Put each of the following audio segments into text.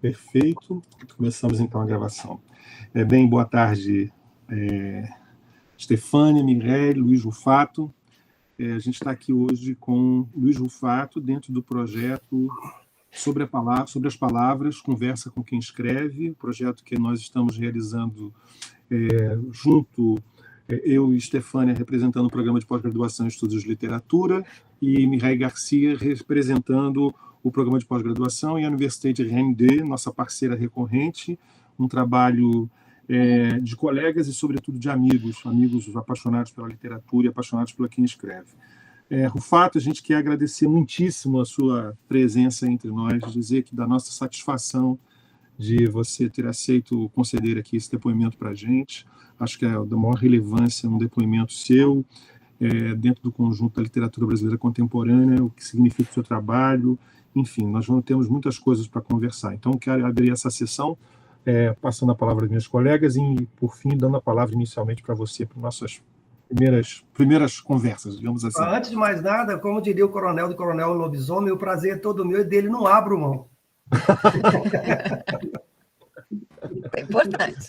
Perfeito. Começamos então a gravação. Bem, boa tarde, Stefânia, Mireille, Luiz Rufato. A gente está aqui hoje com Luiz Rufato, dentro do projeto sobre as palavras, Conversa com Quem Escreve, projeto que nós estamos realizando junto, eu e Stefânia representando o programa de pós-graduação em Estudos de Literatura e Mireille Garcia representando o programa de pós-graduação e a Université de Rennes, nossa parceira recorrente, um trabalho de colegas e, sobretudo, de amigos apaixonados pela literatura e apaixonados por quem escreve. Rufato, a gente quer agradecer muitíssimo a sua presença entre nós, dizer que da nossa satisfação de você ter aceito conceder aqui esse depoimento para a gente. Acho que é da maior relevância um depoimento seu, dentro do conjunto da literatura brasileira contemporânea, o que significa o seu trabalho. Enfim, nós temos muitas coisas para conversar. Então, quero abrir essa sessão, passando a palavra aos meus colegas e, por fim, dando a palavra inicialmente para você, para nossas primeiras conversas, digamos assim. Antes de mais nada, como diria o coronel do Coronel Lobisomem, o prazer é todo meu e dele não abro mão. É importante.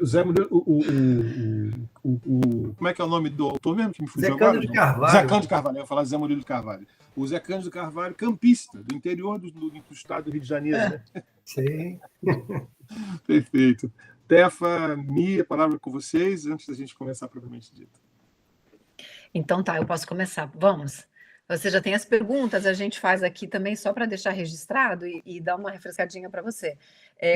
Zé Murilo, como é que é o nome do autor mesmo que me fugiu Zé agora? Cândido de Carvalho. Zé Cândido de Carvalho, eu ia falar Zé Murilo de Carvalho. O Zé Cândido de Carvalho, campista, do interior do estado do Rio de Janeiro, né? Sim. Perfeito. Tefa, Mi, a palavra é com vocês, antes da gente começar propriamente dito. Então tá, eu posso começar. Vamos. Você já tem as perguntas, a gente faz aqui também só para deixar registrado e dar uma refrescadinha para você.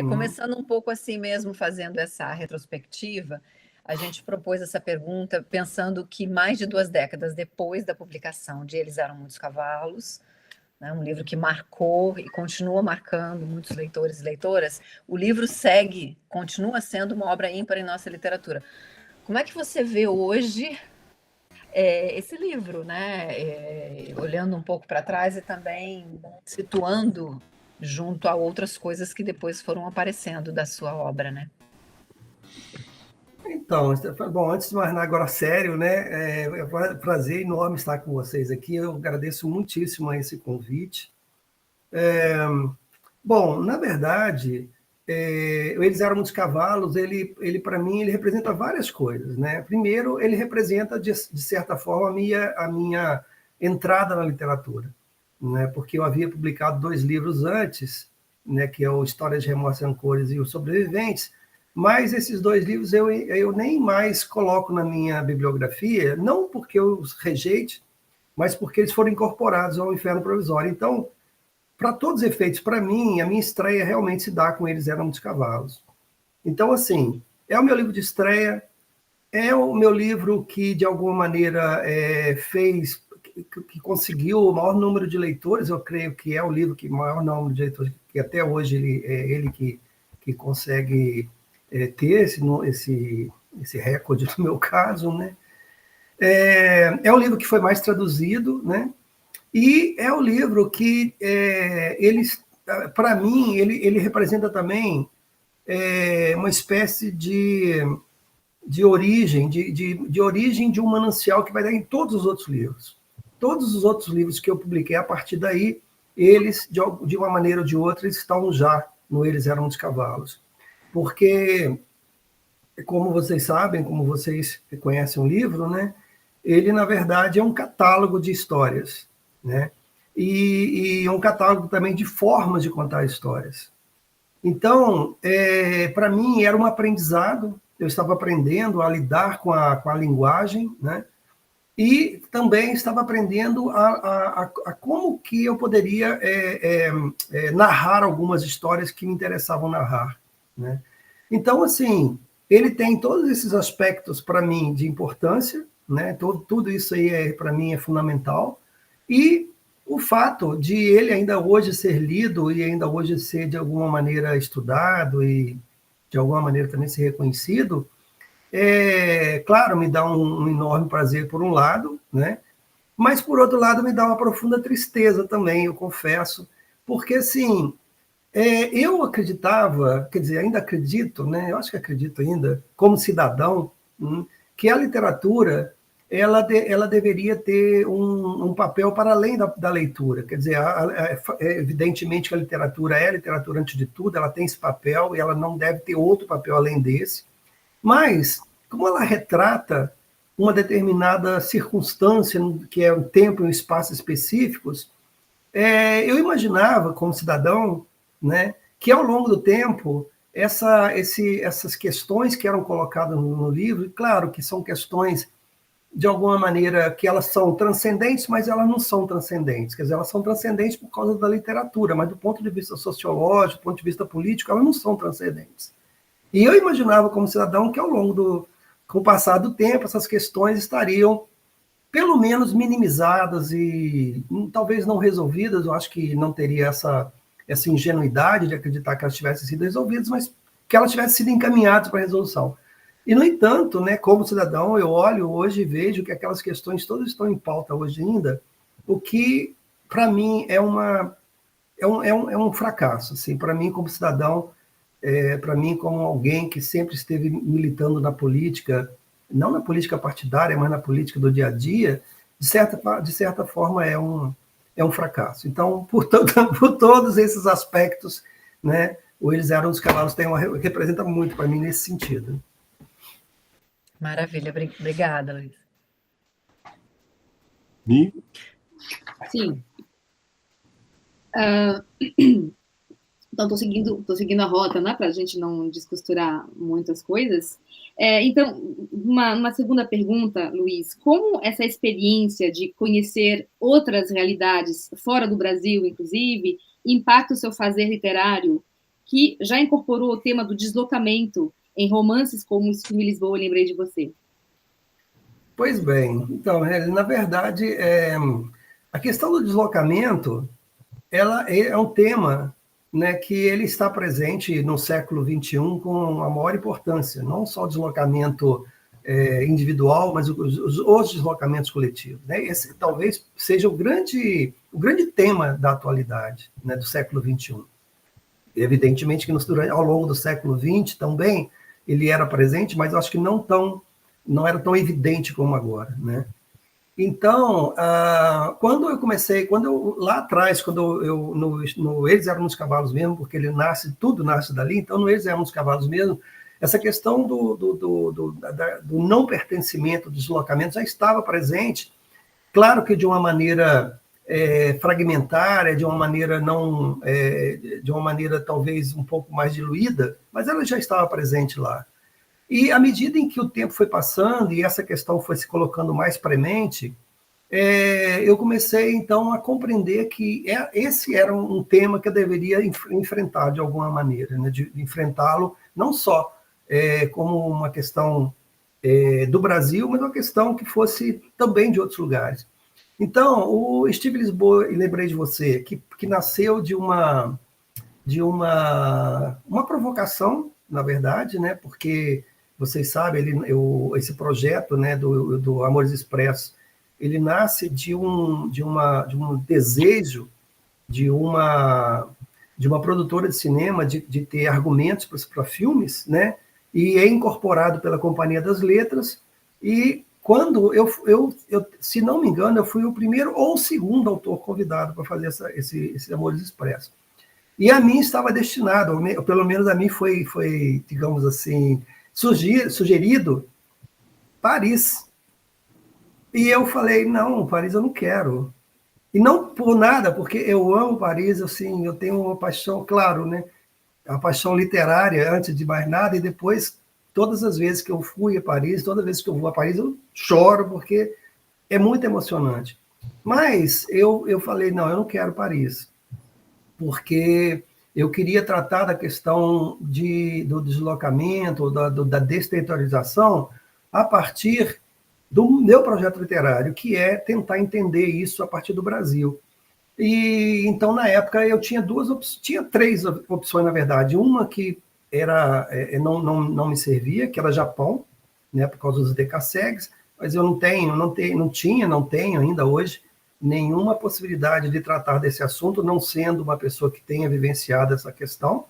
Começando um pouco assim mesmo, fazendo essa retrospectiva, a gente propôs essa pergunta pensando que mais de 2 décadas depois da publicação de Eles Eram Muitos Cavalos, né, um livro que marcou e continua marcando muitos leitores e leitoras, o livro continua sendo uma obra ímpar em nossa literatura. Como é que você vê hoje esse livro, né? Olhando um pouco para trás e também situando junto a outras coisas que depois foram aparecendo da sua obra, né? Então, bom, antes de mais nada, agora sério, né? É um prazer enorme estar com vocês aqui. Eu agradeço muitíssimo a esse convite. Bom, na verdade, Eles Eram Muitos Cavalos, ele para mim, ele representa várias coisas, né? Primeiro, ele representa, de certa forma, a minha entrada na literatura, né? Porque eu havia publicado 2 livros antes, né? Que é o História de Remorso e Rancores e Os Sobreviventes, mas esses 2 livros eu nem mais coloco na minha bibliografia, não porque eu os rejeite, mas porque eles foram incorporados ao Inferno Provisório. Então, para todos os efeitos, para mim, a minha estreia realmente se dá com Eles Eram Muitos Cavalos. Então, assim, é o meu livro de estreia, é o meu livro que, de alguma maneira, que conseguiu o maior número de leitores. Eu creio que é o livro que o maior número de leitores, que até hoje ele que consegue ter esse recorde no meu caso, né? É o livro que foi mais traduzido, né? E é o livro que, para mim, ele representa também uma espécie de origem, de origem de um manancial que vai dar em todos os outros livros. Todos os outros livros que eu publiquei a partir daí, eles, de uma maneira ou de outra, estão já no Eles Eram Muitos Cavalos. Porque, como vocês sabem, como vocês conhecem o livro, né? Ele, na verdade, é um catálogo de histórias, né? E um catálogo também de formas de contar histórias. Então, para mim, era um aprendizado. Eu estava aprendendo a lidar com a linguagem, né? E também estava aprendendo a como que eu poderia narrar algumas histórias que me interessavam narrar, né? Então, assim, ele tem todos esses aspectos, para mim, de importância, né? Tudo isso aí, para mim, é fundamental. E o fato de ele ainda hoje ser lido e ainda hoje ser, de alguma maneira, estudado e, de alguma maneira, também ser reconhecido, claro, me dá um enorme prazer, por um lado, né? Mas, por outro lado, me dá uma profunda tristeza também, eu confesso, porque, assim, eu acreditava, quer dizer, ainda acredito, né? Eu acho que acredito ainda, como cidadão, que a literatura ela deveria ter um papel para além da leitura. Quer dizer, evidentemente que a literatura é literatura antes de tudo, ela tem esse papel e ela não deve ter outro papel além desse, mas como ela retrata uma determinada circunstância, que é um tempo e um espaço específicos, eu imaginava, como cidadão, né, que ao longo do tempo, essas questões que eram colocadas no livro, claro que são questões, de alguma maneira, que elas são transcendentes, mas elas não são transcendentes. Quer dizer, elas são transcendentes por causa da literatura, mas do ponto de vista sociológico, do ponto de vista político, elas não são transcendentes. E eu imaginava, como cidadão, que ao longo com o passar do tempo, essas questões estariam, pelo menos, minimizadas e talvez não resolvidas. Eu acho que não teria essa ingenuidade de acreditar que elas tivessem sido resolvidas, mas que elas tivessem sido encaminhadas para a resolução. E, no entanto, né, como cidadão, eu olho hoje e vejo que aquelas questões todas estão em pauta hoje ainda, o que, para mim, é um fracasso. Assim, para mim, como cidadão, para mim, como alguém que sempre esteve militando na política, não na política partidária, mas na política do dia a dia, de certa forma é um fracasso. Então, por todos esses aspectos, né, o Eles Eram dos Cavalos representa muito para mim nesse sentido. Maravilha, obrigada, Luiz. Mi? Sim. Então, estou seguindo a rota, né, para a gente não descosturar muitas coisas. Então, uma segunda pergunta, Luiz. Como essa experiência de conhecer outras realidades, fora do Brasil, inclusive, impacta o seu fazer literário, que já incorporou o tema do deslocamento em romances como Esse Filme Lisboa, Eu Lembrei de Você? Pois bem, então, na verdade, a questão do deslocamento, ela é um tema, né, que ele está presente no século XXI com a maior importância, não só o deslocamento individual, mas os deslocamentos coletivos. Né? Esse talvez seja o grande tema da atualidade, né, do século XXI. Evidentemente que ao longo do século XX também ele era presente, mas eu acho que não era tão evidente como agora, né? Então, lá atrás, no Eles Eram dos Cavalos mesmo, porque tudo nasce dali, então no Eles Eram dos Cavalos mesmo, essa questão do não pertencimento, do deslocamento já estava presente, claro que de uma maneira fragmentária, de uma maneira talvez um pouco mais diluída, mas ela já estava presente lá. E à medida em que o tempo foi passando e essa questão foi se colocando mais premente, eu comecei, então, a compreender que esse era um tema que eu deveria enfrentar de alguma maneira, né? De enfrentá-lo não só como uma questão do Brasil, mas uma questão que fosse também de outros lugares. Então, o Steve Lisboa, e Lembrei de Você, que nasceu de uma provocação, na verdade, né? Porque vocês sabem, esse projeto, né, do Amores Expressos, ele nasce de um desejo de uma produtora de cinema de ter argumentos para filmes, né, e é incorporado pela Companhia das Letras, e quando se não me engano, eu fui o primeiro ou o segundo autor convidado para fazer esse Amores Expressos. E a mim estava destinado, pelo menos a mim foi digamos assim, sugerido Paris. E eu falei, não, Paris eu não quero. E não por nada, porque eu amo Paris, assim, eu tenho uma paixão, claro, né? A paixão literária, antes de mais nada, e depois, todas as vezes que eu fui a Paris, toda vez que eu vou a Paris, eu choro, porque é muito emocionante. Mas eu falei, não, eu não quero Paris, porque eu queria tratar da questão do deslocamento, da desterritorialização, a partir do meu projeto literário, que é tentar entender isso a partir do Brasil. E então, na época, eu tinha três opções, na verdade. Uma que não me servia, que era Japão, né, por causa dos decassegues, mas eu não tenho ainda hoje nenhuma possibilidade de tratar desse assunto, não sendo uma pessoa que tenha vivenciado essa questão.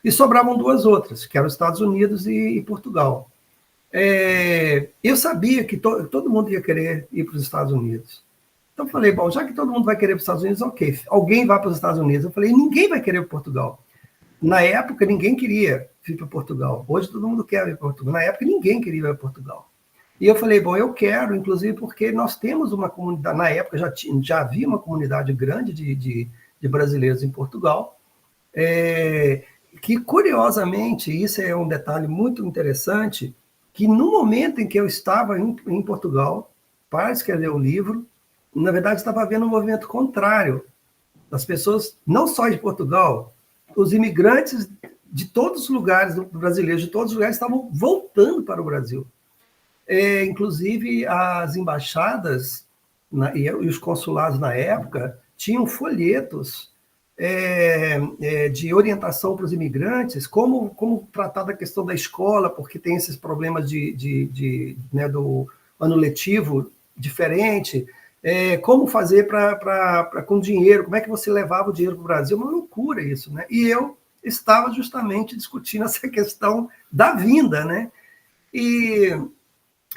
E sobravam duas outras, que eram os Estados Unidos e Portugal. eu sabia que todo mundo ia querer ir para os Estados Unidos. Então, eu falei, bom, já que todo mundo vai querer para os Estados Unidos, ok, alguém vai para os Estados Unidos. Eu falei, ninguém vai querer para Portugal. Na época, ninguém queria ir para Portugal. Hoje, todo mundo quer ir para Portugal. Na época, ninguém queria ir para Portugal. E eu falei, bom, eu quero, inclusive, porque nós temos uma comunidade, na época já havia uma comunidade grande de brasileiros em Portugal, que, curiosamente, isso é um detalhe muito interessante, que no momento em que eu estava em Portugal para escrever o livro, na verdade, estava havendo um movimento contrário das pessoas, não só de Portugal, os imigrantes de todos os lugares, brasileiros de todos os lugares, estavam voltando para o Brasil. Inclusive, as embaixadas e os consulados na época tinham folhetos de orientação para os imigrantes, como tratar da questão da escola, porque tem esses problemas do ano letivo diferente, como fazer com dinheiro, como é que você levava o dinheiro para o Brasil, uma loucura isso, né? E eu estava justamente discutindo essa questão da vinda, né? E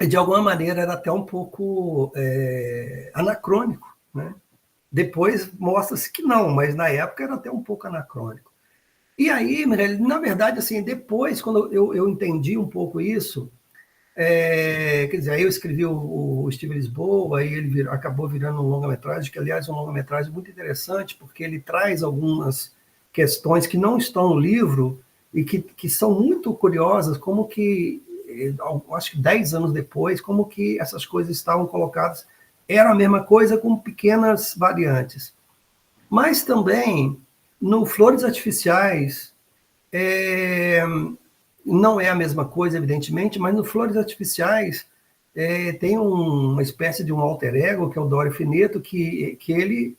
de alguma maneira era até um pouco anacrônico, né? Depois mostra-se que não, mas na época era até um pouco anacrônico. E aí, na verdade, assim, depois, quando eu entendi um pouco isso, quer dizer, aí eu escrevi o Steve Lisboa, aí ele acabou virando um longa-metragem, que, aliás, é um longa-metragem muito interessante, porque ele traz algumas questões que não estão no livro e que são muito curiosas, como que, acho que 10 anos depois, como que essas coisas estavam colocadas. Era a mesma coisa com pequenas variantes. Mas também, no Flores Artificiais, não é a mesma coisa, evidentemente, mas no Flores Artificiais tem uma espécie de um alter ego, que é o Dório Fineto, que ele,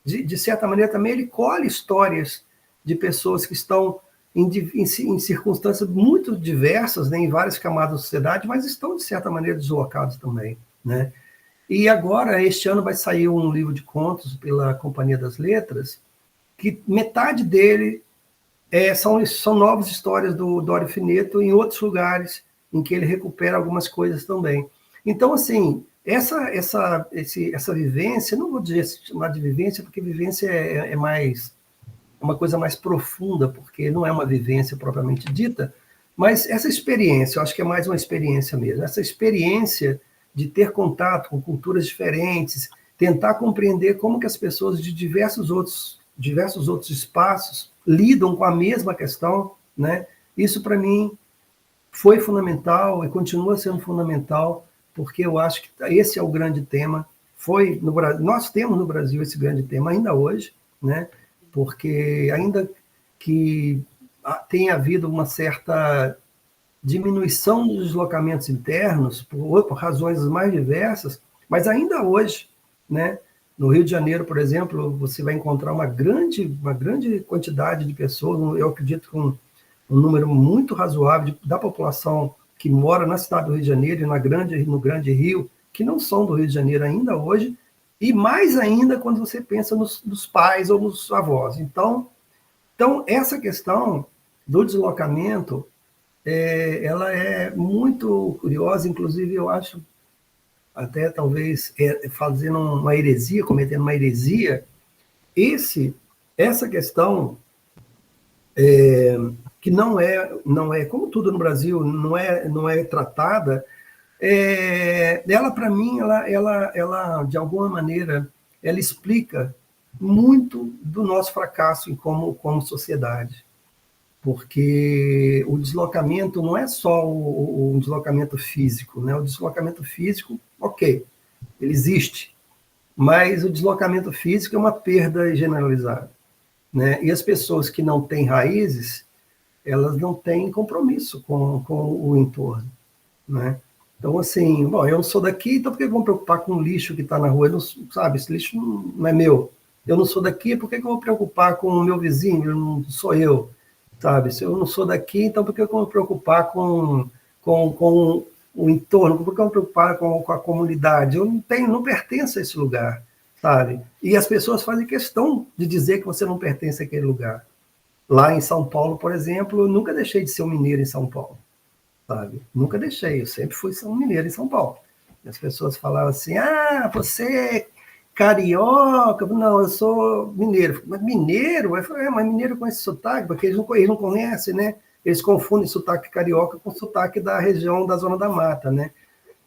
de certa maneira, também ele colhe histórias de pessoas que estão em circunstâncias muito diversas, né, em várias camadas da sociedade, mas estão, de certa maneira, deslocados também, né? E agora, este ano, vai sair um livro de contos pela Companhia das Letras, que metade dele são novas histórias do Dório Fineto em outros lugares, em que ele recupera algumas coisas também. Então, assim, essa vivência, não vou chamar de vivência, porque vivência é uma coisa mais profunda, porque não é uma vivência propriamente dita, mas essa experiência, eu acho que é mais uma experiência mesmo, essa experiência de ter contato com culturas diferentes, tentar compreender como que as pessoas de diversos outros espaços lidam com a mesma questão, né? Isso, para mim, foi fundamental e continua sendo fundamental, porque eu acho que esse é o grande tema. Nós temos no Brasil esse grande tema ainda hoje, né? Porque ainda que tenha havido uma certa diminuição dos deslocamentos internos, por razões mais diversas, mas ainda hoje, né, no Rio de Janeiro, por exemplo, você vai encontrar uma grande quantidade de pessoas, eu acredito com um número muito razoável da população que mora na cidade do Rio de Janeiro e no Grande Rio, que não são do Rio de Janeiro ainda hoje, e mais ainda quando você pensa nos pais ou nos avós. Então, essa questão do deslocamento, ela é muito curiosa, inclusive eu acho, até talvez fazendo uma heresia, cometendo uma heresia, essa questão que não é, como tudo no Brasil, não é tratada, ela, para mim, ela, de alguma maneira, ela explica muito do nosso fracasso como sociedade. Porque o deslocamento não é só um deslocamento físico, né? O deslocamento físico, ok, ele existe, mas o deslocamento físico é uma perda generalizada, né? E as pessoas que não têm raízes, elas não têm compromisso com o entorno, né? Então, assim, bom, eu não sou daqui, então por que eu vou me preocupar com o lixo que está na rua? Eu não, sabe, esse lixo não é meu. Eu não sou daqui, por que eu vou me preocupar com o meu vizinho? Não sou eu. Sabe, se eu não sou daqui, então por que eu vou me preocupar com o entorno? Por que eu vou me preocupar com a comunidade? Eu não pertenço a esse lugar, sabe? E as pessoas fazem questão de dizer que você não pertence àquele lugar. Lá em São Paulo, por exemplo, eu nunca deixei de ser um mineiro em São Paulo. sabe? Nunca deixei, eu sempre fui São Mineiro em São Paulo. E as pessoas falavam assim, você é carioca? Não, eu sou mineiro. Mas mineiro? Eu falei, mas mineiro com esse sotaque, porque eles não conhecem, né? Eles confundem sotaque carioca com sotaque da região da Zona da Mata, né?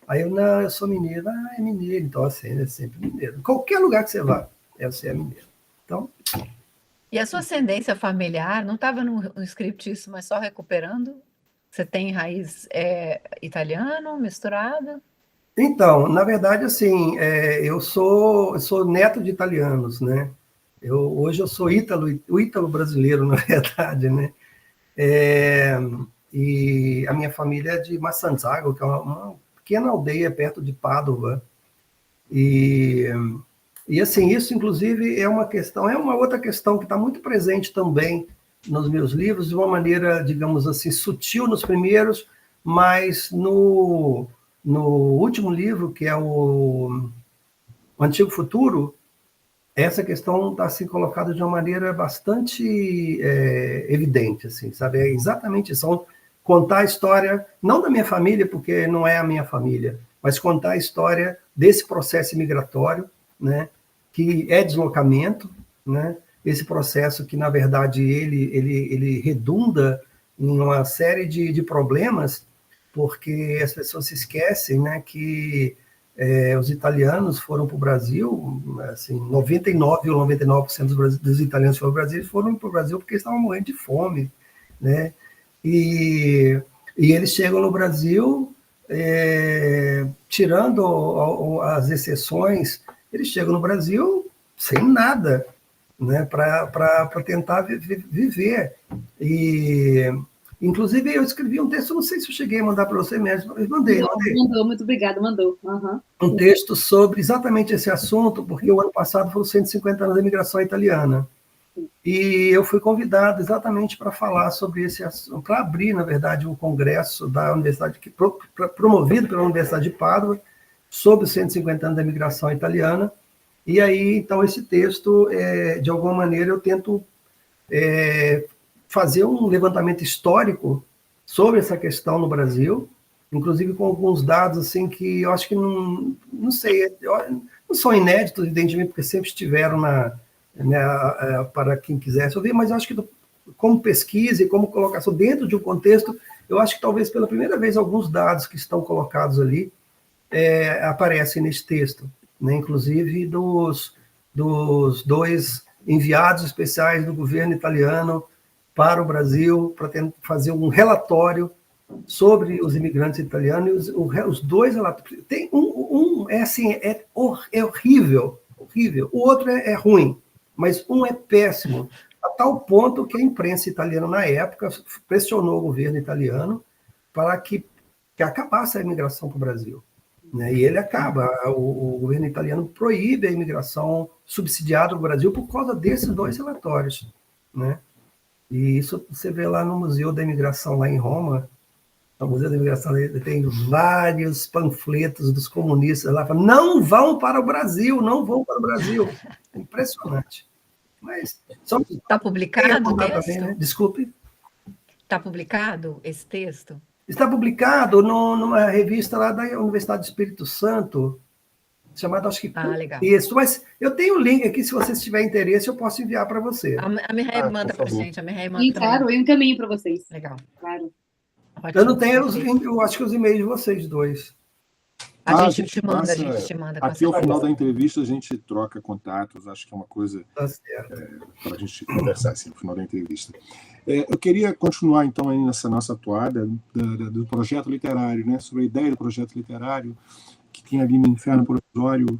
Aí eu, não, eu sou mineiro. É mineiro. Então, assim, é sempre mineiro. Em qualquer lugar que você vá, você é mineiro. Então... E a sua ascendência familiar, não estava no script isso, mas só recuperando? Você tem raiz italiano, misturada? Então, na verdade, assim, eu sou neto de italianos, né? Hoje eu sou o ítalo brasileiro, na verdade, né? E a minha família é de Massanzago, que é uma pequena aldeia perto de Pádua. E assim, isso, inclusive, é uma outra questão que está muito presente também nos meus livros, de uma maneira, digamos assim, sutil nos primeiros, mas no último livro, que é o Antigo Futuro, essa questão está assim, colocada de uma maneira bastante evidente, assim, sabe? É exatamente isso. Contar a história, não da minha família, porque não é a minha família, mas contar a história desse processo migratório, né? Que é deslocamento, né? Esse processo que, na verdade, ele redunda em uma série de problemas, porque as pessoas se esquecem, né, que os italianos foram para o Brasil, assim, 99,99% dos italianos que foram para o Brasil porque eles estavam morrendo de fome, né? E eles chegam no Brasil, tirando as exceções, eles chegam no Brasil sem nada, né, para tentar viver. E, inclusive, eu escrevi um texto, não sei se eu cheguei a mandar para você mesmo, mas mandei. Mandou, muito obrigada, mandou. Uhum. Um texto sobre exatamente esse assunto, porque o ano passado foram 150 anos da imigração italiana. E eu fui convidado exatamente para falar sobre esse assunto, para abrir, na verdade, um congresso da Universidade, promovido pela Universidade de Pádua, sobre os 150 anos da imigração italiana. E aí, então, esse texto, de alguma maneira, eu tento fazer um levantamento histórico sobre essa questão no Brasil, inclusive com alguns dados assim que eu acho que não sei, não são inéditos, evidentemente, porque sempre estiveram para quem quisesse ouvir, mas eu acho que como pesquisa e como colocação dentro de um contexto, eu acho que talvez pela primeira vez alguns dados que estão colocados ali aparecem nesse texto, né? Inclusive dos dois enviados especiais do governo italiano para o Brasil, para fazer um relatório sobre os imigrantes italianos. Os dois relatórios, tem é horrível, o outro é ruim, mas um é péssimo, a tal ponto que a imprensa italiana, na época, pressionou o governo italiano para que acabasse a imigração para o Brasil. Né? E ele acaba, o governo italiano proíbe a imigração subsidiada no Brasil por causa desses dois relatórios. Né? E isso você vê lá no Museu da Imigração, lá em Roma. O Museu da Imigração tem vários panfletos dos comunistas lá, falando, não vão para o Brasil, não vão para o Brasil. Impressionante. Mas está publicado o texto? Também, né? Desculpe. Está publicado esse texto? Está publicado numa revista lá da Universidade do Espírito Santo, chamada, acho que, legal. Texto. Mas eu tenho o link aqui, se você tiver interesse, eu posso enviar para você. A Mireille manda para a gente. E, claro, eu encaminho para vocês. Legal. Claro. Eu não tenho, eu acho que os e-mails de vocês dois. A gente te manda. Aqui ao final da entrevista a gente troca contatos, acho que é uma coisa para a gente conversar assim, no final da entrevista. Eu queria continuar então aí nessa nossa toada do projeto literário, né, sobre a ideia do projeto literário, que tem ali no Inferno Provisório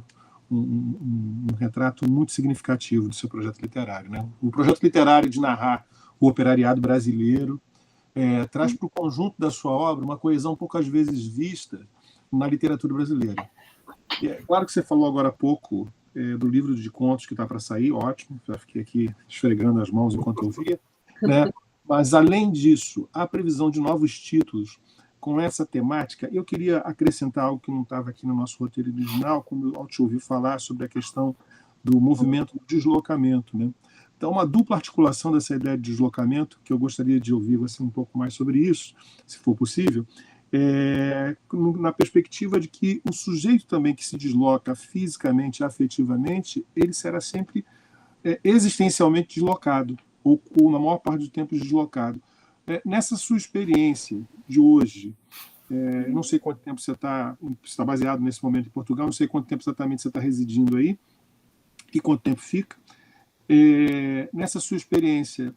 um retrato muito significativo do seu projeto literário. Né? O projeto literário de narrar o operariado brasileiro traz para o conjunto da sua obra uma coesão poucas vezes vista na literatura brasileira. E é claro que você falou agora há pouco do livro de contos que está para sair, ótimo, já fiquei aqui esfregando as mãos enquanto eu via, né? Mas, além disso, a previsão de novos títulos com essa temática, eu queria acrescentar algo que não estava aqui no nosso roteiro original, como eu te ouvi falar sobre a questão do movimento do deslocamento, né? Então, uma dupla articulação dessa ideia de deslocamento, que eu gostaria de ouvir você um pouco mais sobre isso, se for possível, na perspectiva de que o sujeito também que se desloca fisicamente, afetivamente, ele será sempre existencialmente deslocado, ou na maior parte do tempo deslocado. Nessa sua experiência de hoje, não sei quanto tempo você está baseado nesse momento em Portugal, não sei quanto tempo exatamente você está residindo aí, e quanto tempo fica. Nessa sua experiência,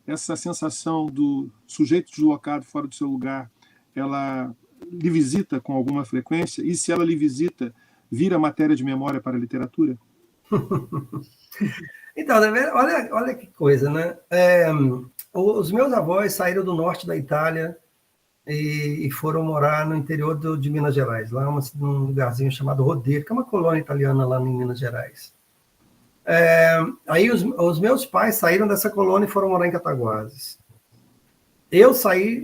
essa sensação do sujeito deslocado fora do seu lugar, ela lhe visita com alguma frequência? E se ela lhe visita, vira matéria de memória para a literatura? Então, olha que coisa, né? Os meus avós saíram do norte da Itália e foram morar no interior de Minas Gerais, lá num lugarzinho chamado Rodeiro, que é uma colônia italiana lá em Minas Gerais. Aí os meus pais saíram dessa colônia e foram morar em Cataguases. Eu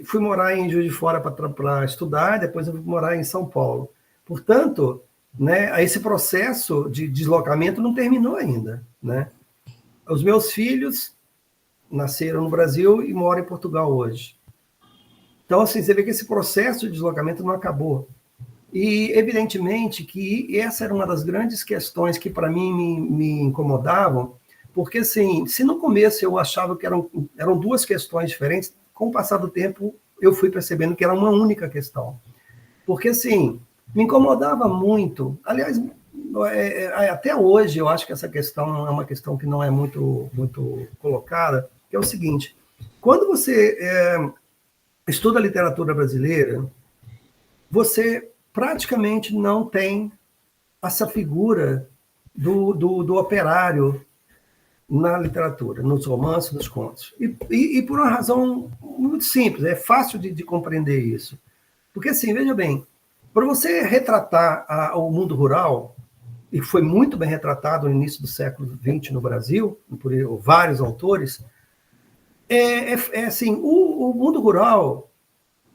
fui morar em Juiz de Fora para estudar, depois eu fui morar em São Paulo. Portanto, né, esse processo de deslocamento não terminou ainda, né? Os meus filhos nasceram no Brasil e moram em Portugal hoje. Então, assim, você vê que esse processo de deslocamento não acabou. E, evidentemente, que essa era uma das grandes questões que, para mim, me incomodavam, porque, assim, se no começo eu achava que eram duas questões diferentes, com o passar do tempo, eu fui percebendo que era uma única questão. Porque, assim, me incomodava muito. Aliás, até hoje, eu acho que essa questão é uma questão que não é muito, muito colocada, que é o seguinte: quando você estuda literatura brasileira, você praticamente não tem essa figura do operário na literatura, nos romances, nos contos. E por uma razão muito simples, é fácil de compreender isso. Porque, assim, veja bem, para você retratar o mundo rural, e foi muito bem retratado no início do século XX no Brasil, por vários autores, assim, o mundo rural,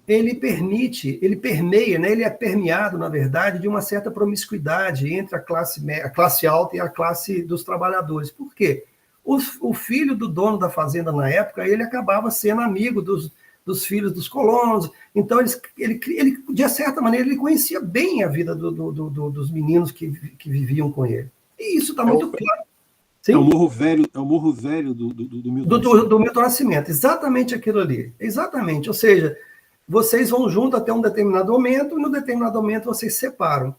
ele permeia, né, ele é permeado, na verdade, de uma certa promiscuidade entre a classe alta e a classe dos trabalhadores. Por quê? O filho do dono da fazenda na época, ele acabava sendo amigo dos filhos dos colonos, então ele, de certa maneira, ele conhecia bem a vida dos meninos que viviam com ele. E isso está muito claro. Sim? É o Morro Velho do Milton Nascimento. Do Milton Nascimento, exatamente aquilo ali. Exatamente, ou seja, vocês vão junto até um determinado momento, e no determinado momento vocês se separam.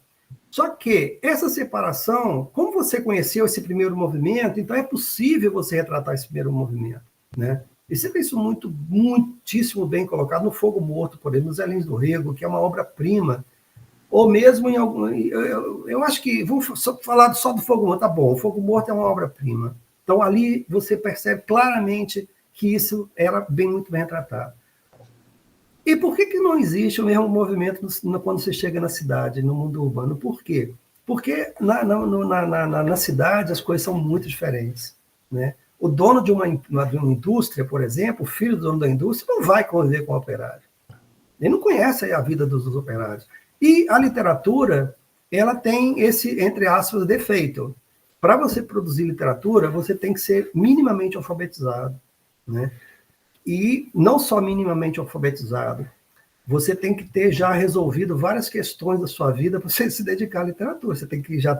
Só que essa separação, como você conheceu esse primeiro movimento, então é possível você retratar esse primeiro movimento, né? E você vê isso muitíssimo bem colocado no Fogo Morto, por exemplo, no Zé Lins do Rego, que é uma obra-prima, ou mesmo em algum... Eu acho que, vamos falar só do Fogo Morto, tá bom, o Fogo Morto é uma obra-prima. Então ali você percebe claramente que isso era muito bem retratado. E por que não existe o mesmo movimento quando você chega na cidade, no mundo urbano? Por quê? Porque na cidade as coisas são muito diferentes, né? O dono de uma indústria, por exemplo, o filho do dono da indústria, não vai conviver com o operário. Ele não conhece a vida dos operários. E a literatura, ela tem esse, entre aspas, defeito. Para você produzir literatura, você tem que ser minimamente alfabetizado, né? E não só minimamente alfabetizado, você tem que ter já resolvido várias questões da sua vida para você se dedicar à literatura. Você tem que já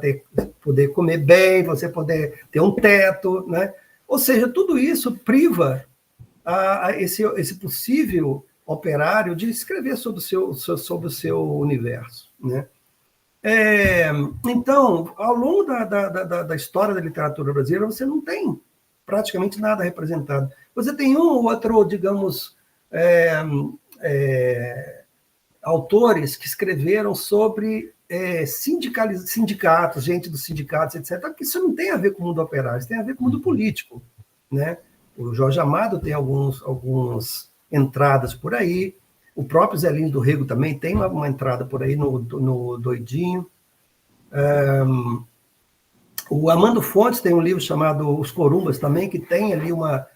poder comer bem, você poder ter um teto, né? Ou seja, tudo isso priva esse possível operário de escrever sobre o seu universo, né? Então, ao longo da história da literatura brasileira, você não tem praticamente nada representado. Você tem um ou outro, digamos, autores que escreveram sobre sindicatos, gente dos sindicatos, etc., que isso não tem a ver com o mundo operário, isso tem a ver com o mundo político, né? O Jorge Amado tem algumas entradas por aí, o próprio Zé Lins do Rego também tem uma entrada por aí no Doidinho. O Armando Fontes tem um livro chamado Os Corumbas também, que tem ali uma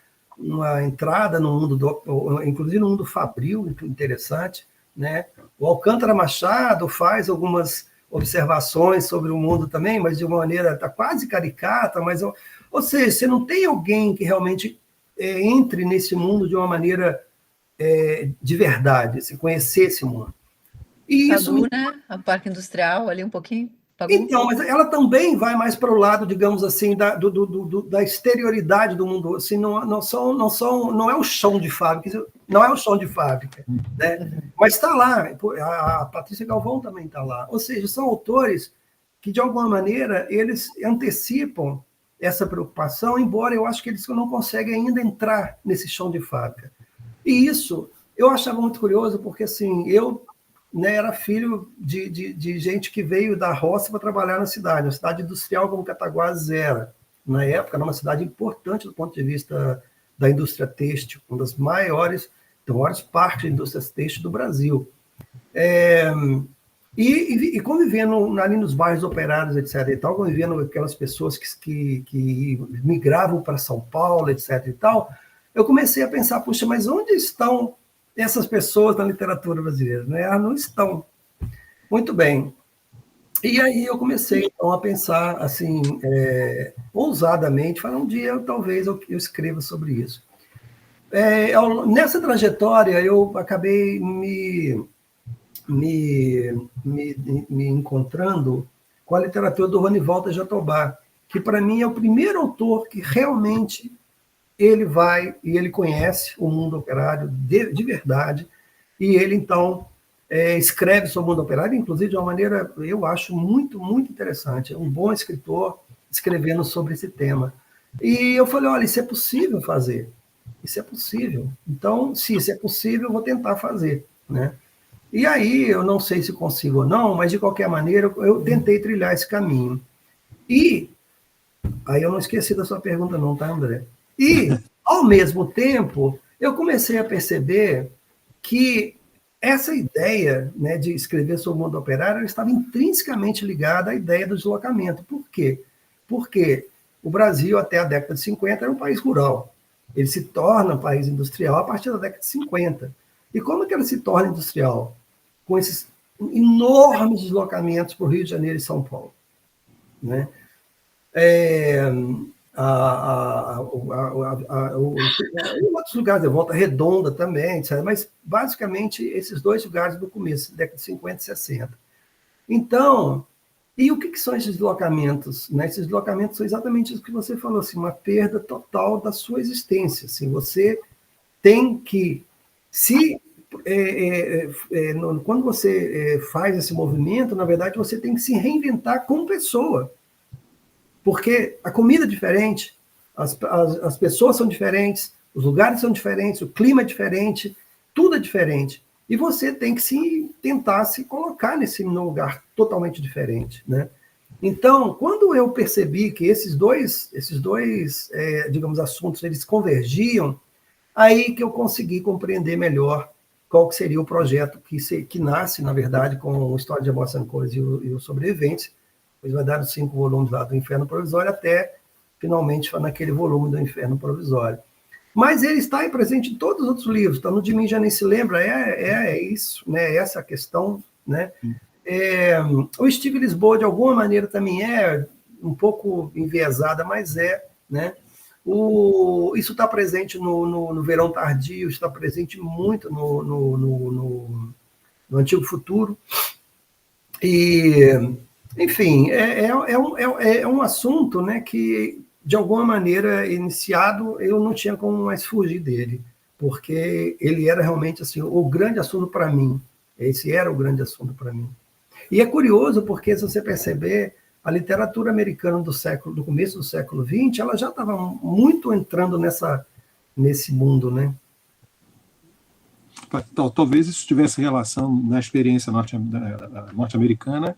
entrada no mundo, inclusive no mundo fabril, interessante, né? O Alcântara Machado faz algumas observações sobre o mundo também, mas de uma maneira quase caricata, mas, ou seja, você não tem alguém que realmente entre nesse mundo de uma maneira de verdade, se conhecer esse mundo. E isso Pagu, né? O Parque Industrial ali um pouquinho. Pagu. Então, mas ela também vai mais para o lado, digamos assim, da exterioridade do mundo. Assim, não é o chão de fábrica, não é o chão de fábrica, né? Mas está lá. A Patrícia Galvão também está lá. Ou seja, são autores que, de alguma maneira, eles antecipam essa preocupação, embora eu acho que eles não conseguem ainda entrar nesse chão de fábrica. E isso eu achava muito curioso, porque assim, eu, né, era filho de gente que veio da roça para trabalhar na cidade, uma cidade industrial como Cataguases era. Na época, era uma cidade importante do ponto de vista da indústria têxtil, uma das maiores parques de indústria têxtil do Brasil. E convivendo ali nos bairros operários, etc. e tal, convivendo com aquelas pessoas que migravam para São Paulo, etc. e tal, eu comecei a pensar, puxa, mas onde estão essas pessoas na literatura brasileira? Né? Elas não estão. Muito bem. E aí eu comecei, então, a pensar, assim, ousadamente, falar, um dia talvez eu escreva sobre isso. Nessa trajetória, eu acabei me encontrando com a literatura do Ronivaldo Jatobá, que, para mim, é o primeiro autor que realmente ele vai e ele conhece o mundo operário de verdade, e ele, então, escreve sobre o mundo operário, inclusive de uma maneira, eu acho, muito, muito interessante. É um bom escritor escrevendo sobre esse tema. E eu falei, olha, isso é possível fazer. Isso é possível. Então, se isso é possível, eu vou tentar fazer, né? E aí, eu não sei se consigo ou não, mas, de qualquer maneira, eu tentei trilhar esse caminho. E, aí eu não esqueci da sua pergunta não, tá, André? E, ao mesmo tempo, eu comecei a perceber que essa ideia, né, de escrever sobre o mundo operário estava intrinsecamente ligada à ideia do deslocamento. Por quê? Porque o Brasil, até a década de 50, era um país rural. Ele se torna um país industrial a partir da década de 50. E como que ele se torna industrial? Com esses enormes deslocamentos para o Rio de Janeiro e São Paulo, né? Em outros lugares, de Volta Redonda também, sabe? Mas basicamente esses dois lugares do começo, década de 50 e 60. Então, e o que são esses deslocamentos? Né? Esses deslocamentos são exatamente isso que você falou, assim, uma perda total da sua existência. Assim, você tem que, quando você faz esse movimento, na verdade, você tem que se reinventar como pessoa. Porque a comida é diferente, as pessoas são diferentes, os lugares são diferentes, o clima é diferente, tudo é diferente. E você tem que tentar se colocar nesse lugar totalmente diferente, né? Então, quando eu percebi que esses dois digamos, assuntos, eles convergiam, aí que eu consegui compreender melhor qual que seria o projeto que nasce, na verdade, com o História de Amor, Cores e os Sobreviventes. Depois vai dar os 5 volumes lá do Inferno Provisório, até, finalmente, naquele volume do Inferno Provisório. Mas ele está aí presente em todos os outros livros. Está no De Mim Já Nem Se Lembra, é isso, né? Essa questão, né? O Steve Lisboa, de alguma maneira, também é um pouco enviesada, mas né? Isso está presente no Verão Tardio, está presente muito no Antigo Futuro. E, enfim, é um assunto, né, que, de alguma maneira, iniciado, eu não tinha como mais fugir dele, porque ele era realmente assim, o grande assunto para mim. Esse era o grande assunto para mim. E é curioso, porque, se você perceber, a literatura americana do começo do século XX, ela já estava muito entrando nesse mundo, né? Talvez isso tivesse relação na experiência norte-americana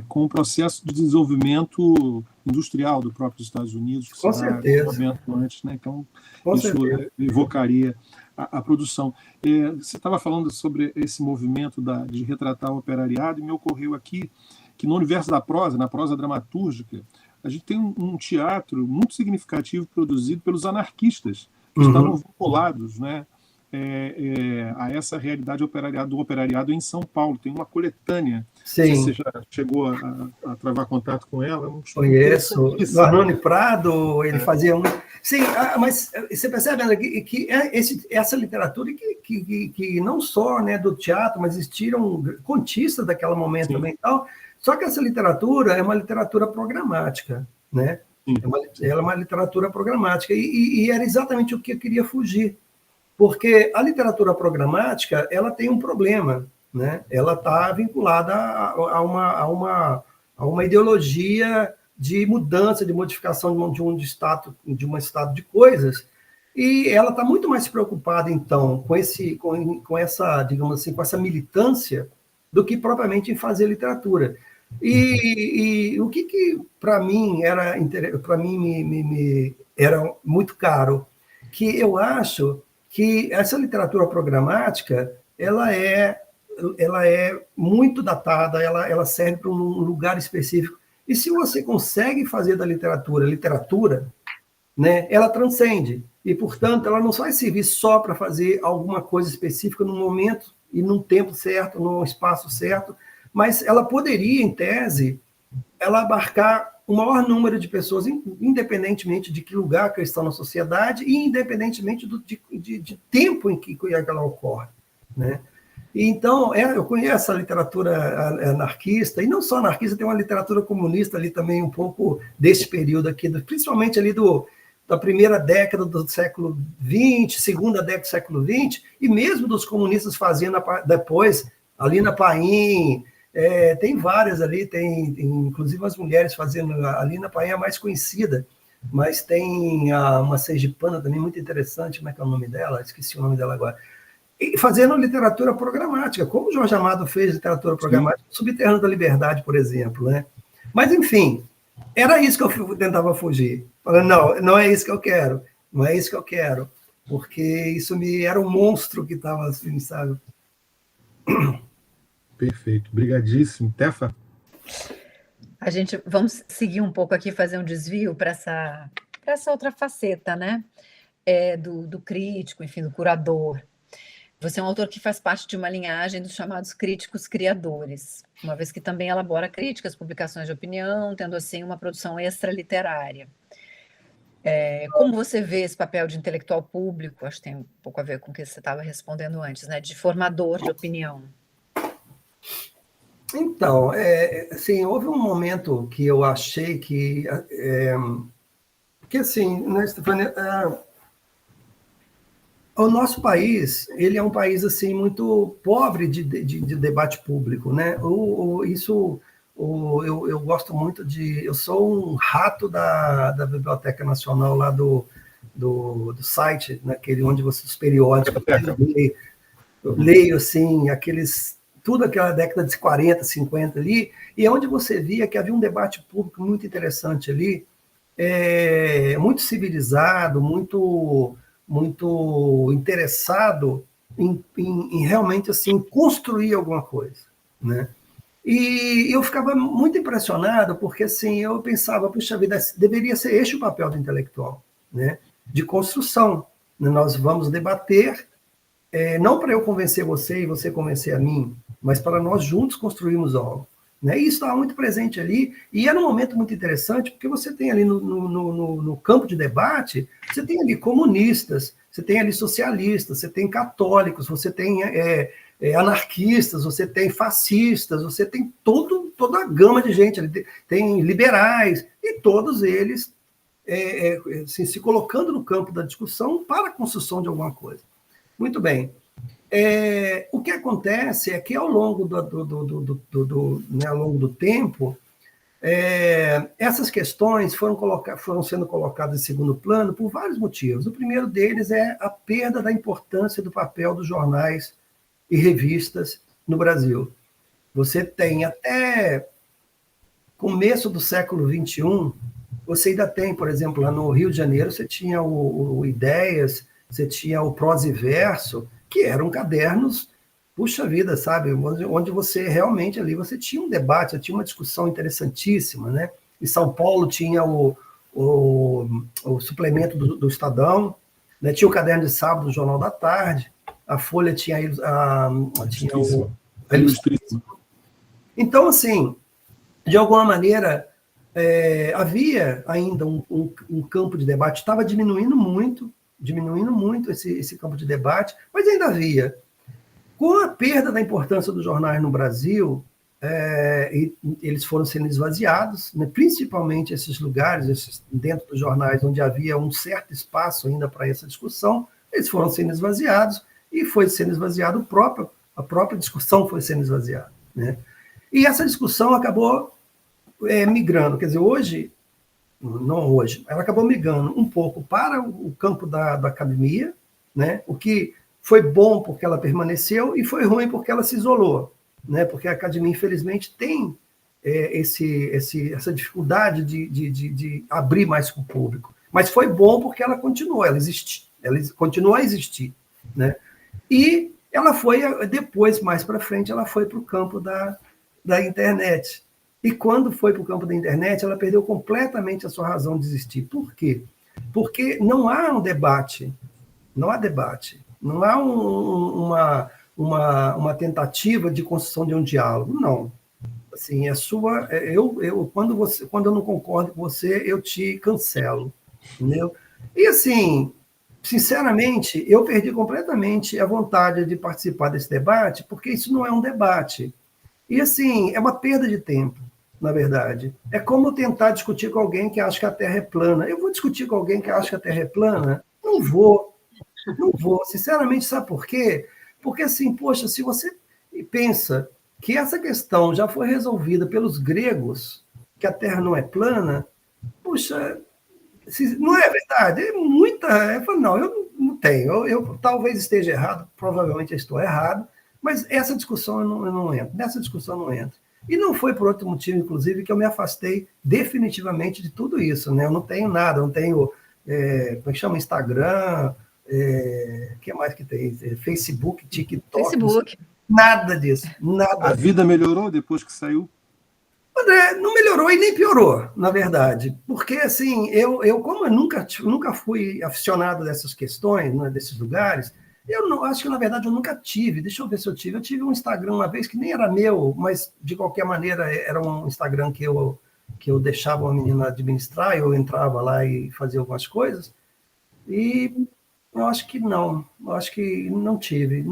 com o processo de desenvolvimento industrial do próprio Estados Unidos, que com se certeza. dá um momento antes, né? Então, com isso certeza. evocaria a produção. Você estava falando sobre esse movimento de retratar o operariado, e me ocorreu aqui que no universo da prosa, na prosa dramatúrgica, a gente tem um teatro muito significativo produzido pelos anarquistas, que estavam vinculados, né, a essa realidade do operariado em São Paulo. Tem uma coletânea. Sim. Você já chegou a travar contato com ela? Conheço. Do Arnone Prado, ele fazia um... Sim, mas você percebe, André, que essa literatura que não só, né, do teatro, mas existiram contistas daquele momento também e tal, só que essa literatura é uma literatura programática, né? Ela é uma literatura programática, e era exatamente o que eu queria fugir, porque a literatura programática, ela tem um problema, né? Ela está vinculada a uma ideologia de mudança, de modificação de um estado de coisas, e ela está muito mais preocupada, então, com essa, digamos assim, com essa militância, do que propriamente em fazer literatura. E o que para mim era muito caro, que eu acho que essa literatura programática ela é muito datada, ela serve para um lugar específico. E se você consegue fazer da literatura, né, ela transcende. E, portanto, ela não vai servir só para fazer alguma coisa específica num momento e num tempo certo, num espaço certo, mas ela poderia, em tese, ela abarcar o maior número de pessoas, independentemente de que lugar que estão na sociedade e independentemente de tempo em que ela ocorre, né? Então, eu conheço a literatura anarquista, e não só anarquista, tem uma literatura comunista ali também, um pouco desse período aqui, principalmente ali da primeira década do século XX, segunda década do século XX, e mesmo dos comunistas fazendo depois, ali na Paim, tem várias ali, tem inclusive as mulheres fazendo, ali na Paim é a mais conhecida, mas tem uma sergipana também muito interessante, como é que é o nome dela? Esqueci o nome dela agora. E fazendo literatura programática, como o Jorge Amado fez literatura programática, Subterrâneo da Liberdade, por exemplo, né? Mas, enfim, era isso que eu tentava fugir. Falando, não é isso que eu quero, não é isso que eu quero, porque isso era um monstro que estava assim, sabe? Perfeito, brigadíssimo. Tefa? Vamos seguir um pouco aqui, fazer um desvio para essa outra faceta, né? Do crítico, enfim, do curador. Você é um autor que faz parte de uma linhagem dos chamados críticos criadores, uma vez que também elabora críticas, publicações de opinião, tendo assim uma produção extraliterária. Como você vê esse papel de intelectual público? Acho que tem um pouco a ver com o que você estava respondendo antes, né? De formador de opinião. Então, assim, houve um momento que eu achei que assim, né, Stefania, o nosso país, ele é um país assim muito pobre de debate público, né? Eu gosto muito eu sou um rato da Biblioteca Nacional lá do site, naquele onde os periódicos, eu leio assim tudo aquela década de 40, 50 ali, e é onde você via que havia um debate público muito interessante ali, muito civilizado, muito interessado em realmente assim construir alguma coisa, né? E eu ficava muito impressionado porque assim eu pensava, puxa vida, deveria ser este o papel do intelectual, né? De construção. Nós vamos debater, não para eu convencer você e você convencer a mim, mas para nós juntos construirmos algo. Né? E isso estava muito presente ali, e era um momento muito interessante, porque você tem ali no campo de debate, você tem ali comunistas, você tem ali socialistas, você tem católicos, você tem anarquistas, você tem fascistas, você tem toda a gama de gente ali, tem liberais, e todos eles assim, se colocando no campo da discussão para a construção de alguma coisa. Muito bem. O que acontece é que ao longo do tempo, essas questões foram sendo colocadas em segundo plano por vários motivos. O primeiro deles é a perda da importância do papel dos jornais e revistas no Brasil. Você tem até começo do século XXI, você ainda tem, por exemplo, lá no Rio de Janeiro, você tinha o Ideias, você tinha o Prosa e Verso, que eram cadernos, puxa vida, sabe, onde você realmente ali, você tinha um debate, você tinha uma discussão interessantíssima, né? Em São Paulo tinha o suplemento do Estadão, né? Tinha o Caderno de Sábado do Jornal da Tarde, a Folha tinha Ilustríssimo. a Ilustríssimo. Então, assim, de alguma maneira, havia ainda um campo de debate, estava diminuindo muito esse campo de debate, mas ainda havia. Com a perda da importância dos jornais no Brasil, eles foram sendo esvaziados, né? Principalmente esses lugares, dentro dos jornais, onde havia um certo espaço ainda para essa discussão, eles foram sendo esvaziados, e foi sendo esvaziado a própria discussão foi sendo esvaziada, né? E essa discussão acabou migrando, quer dizer, ela acabou migrando um pouco para o campo da academia, né? O que foi bom porque ela permaneceu e foi ruim porque ela se isolou, né? Porque a academia, infelizmente, tem essa dificuldade de abrir mais com o público. Mas foi bom porque ela continuou, ela continuou a existir, né? E ela foi, depois, mais para frente, ela foi para o campo da internet. E quando foi para o campo da internet, ela perdeu completamente a sua razão de existir. Por quê? Porque não há um debate, não há debate, não há uma tentativa de construção de um diálogo, não. Assim, quando eu não concordo com você, eu te cancelo, entendeu? E assim, sinceramente, eu perdi completamente a vontade de participar desse debate, porque isso não é um debate. E assim, é uma perda de tempo, na verdade. É como tentar discutir com alguém que acha que a Terra é plana. Eu vou discutir com alguém que acha que a Terra é plana? Não vou. Sinceramente, sabe por quê? Porque assim, poxa, se você pensa que essa questão já foi resolvida pelos gregos, que a Terra não é plana, puxa, não é verdade? Não, eu não tenho. Eu talvez esteja errado, provavelmente eu estou errado, mas essa discussão eu não entro. Nessa discussão eu não entro. E não foi por outro motivo, inclusive, que eu me afastei definitivamente de tudo isso, né? Eu não tenho nada, eu não tenho, como é que chama? Instagram, o que mais que tem? Facebook, TikTok. Facebook. Nada disso, nada. A vida melhorou depois que saiu? André, não melhorou e nem piorou, na verdade. Porque, assim, como eu nunca fui aficionado dessas questões, né, desses lugares, acho que, na verdade, eu nunca tive. Deixa eu ver se eu tive. Eu tive um Instagram uma vez que nem era meu, mas, de qualquer maneira, era um Instagram que eu deixava uma menina administrar, eu entrava lá e fazia algumas coisas. E eu acho que não. Eu acho que não tive.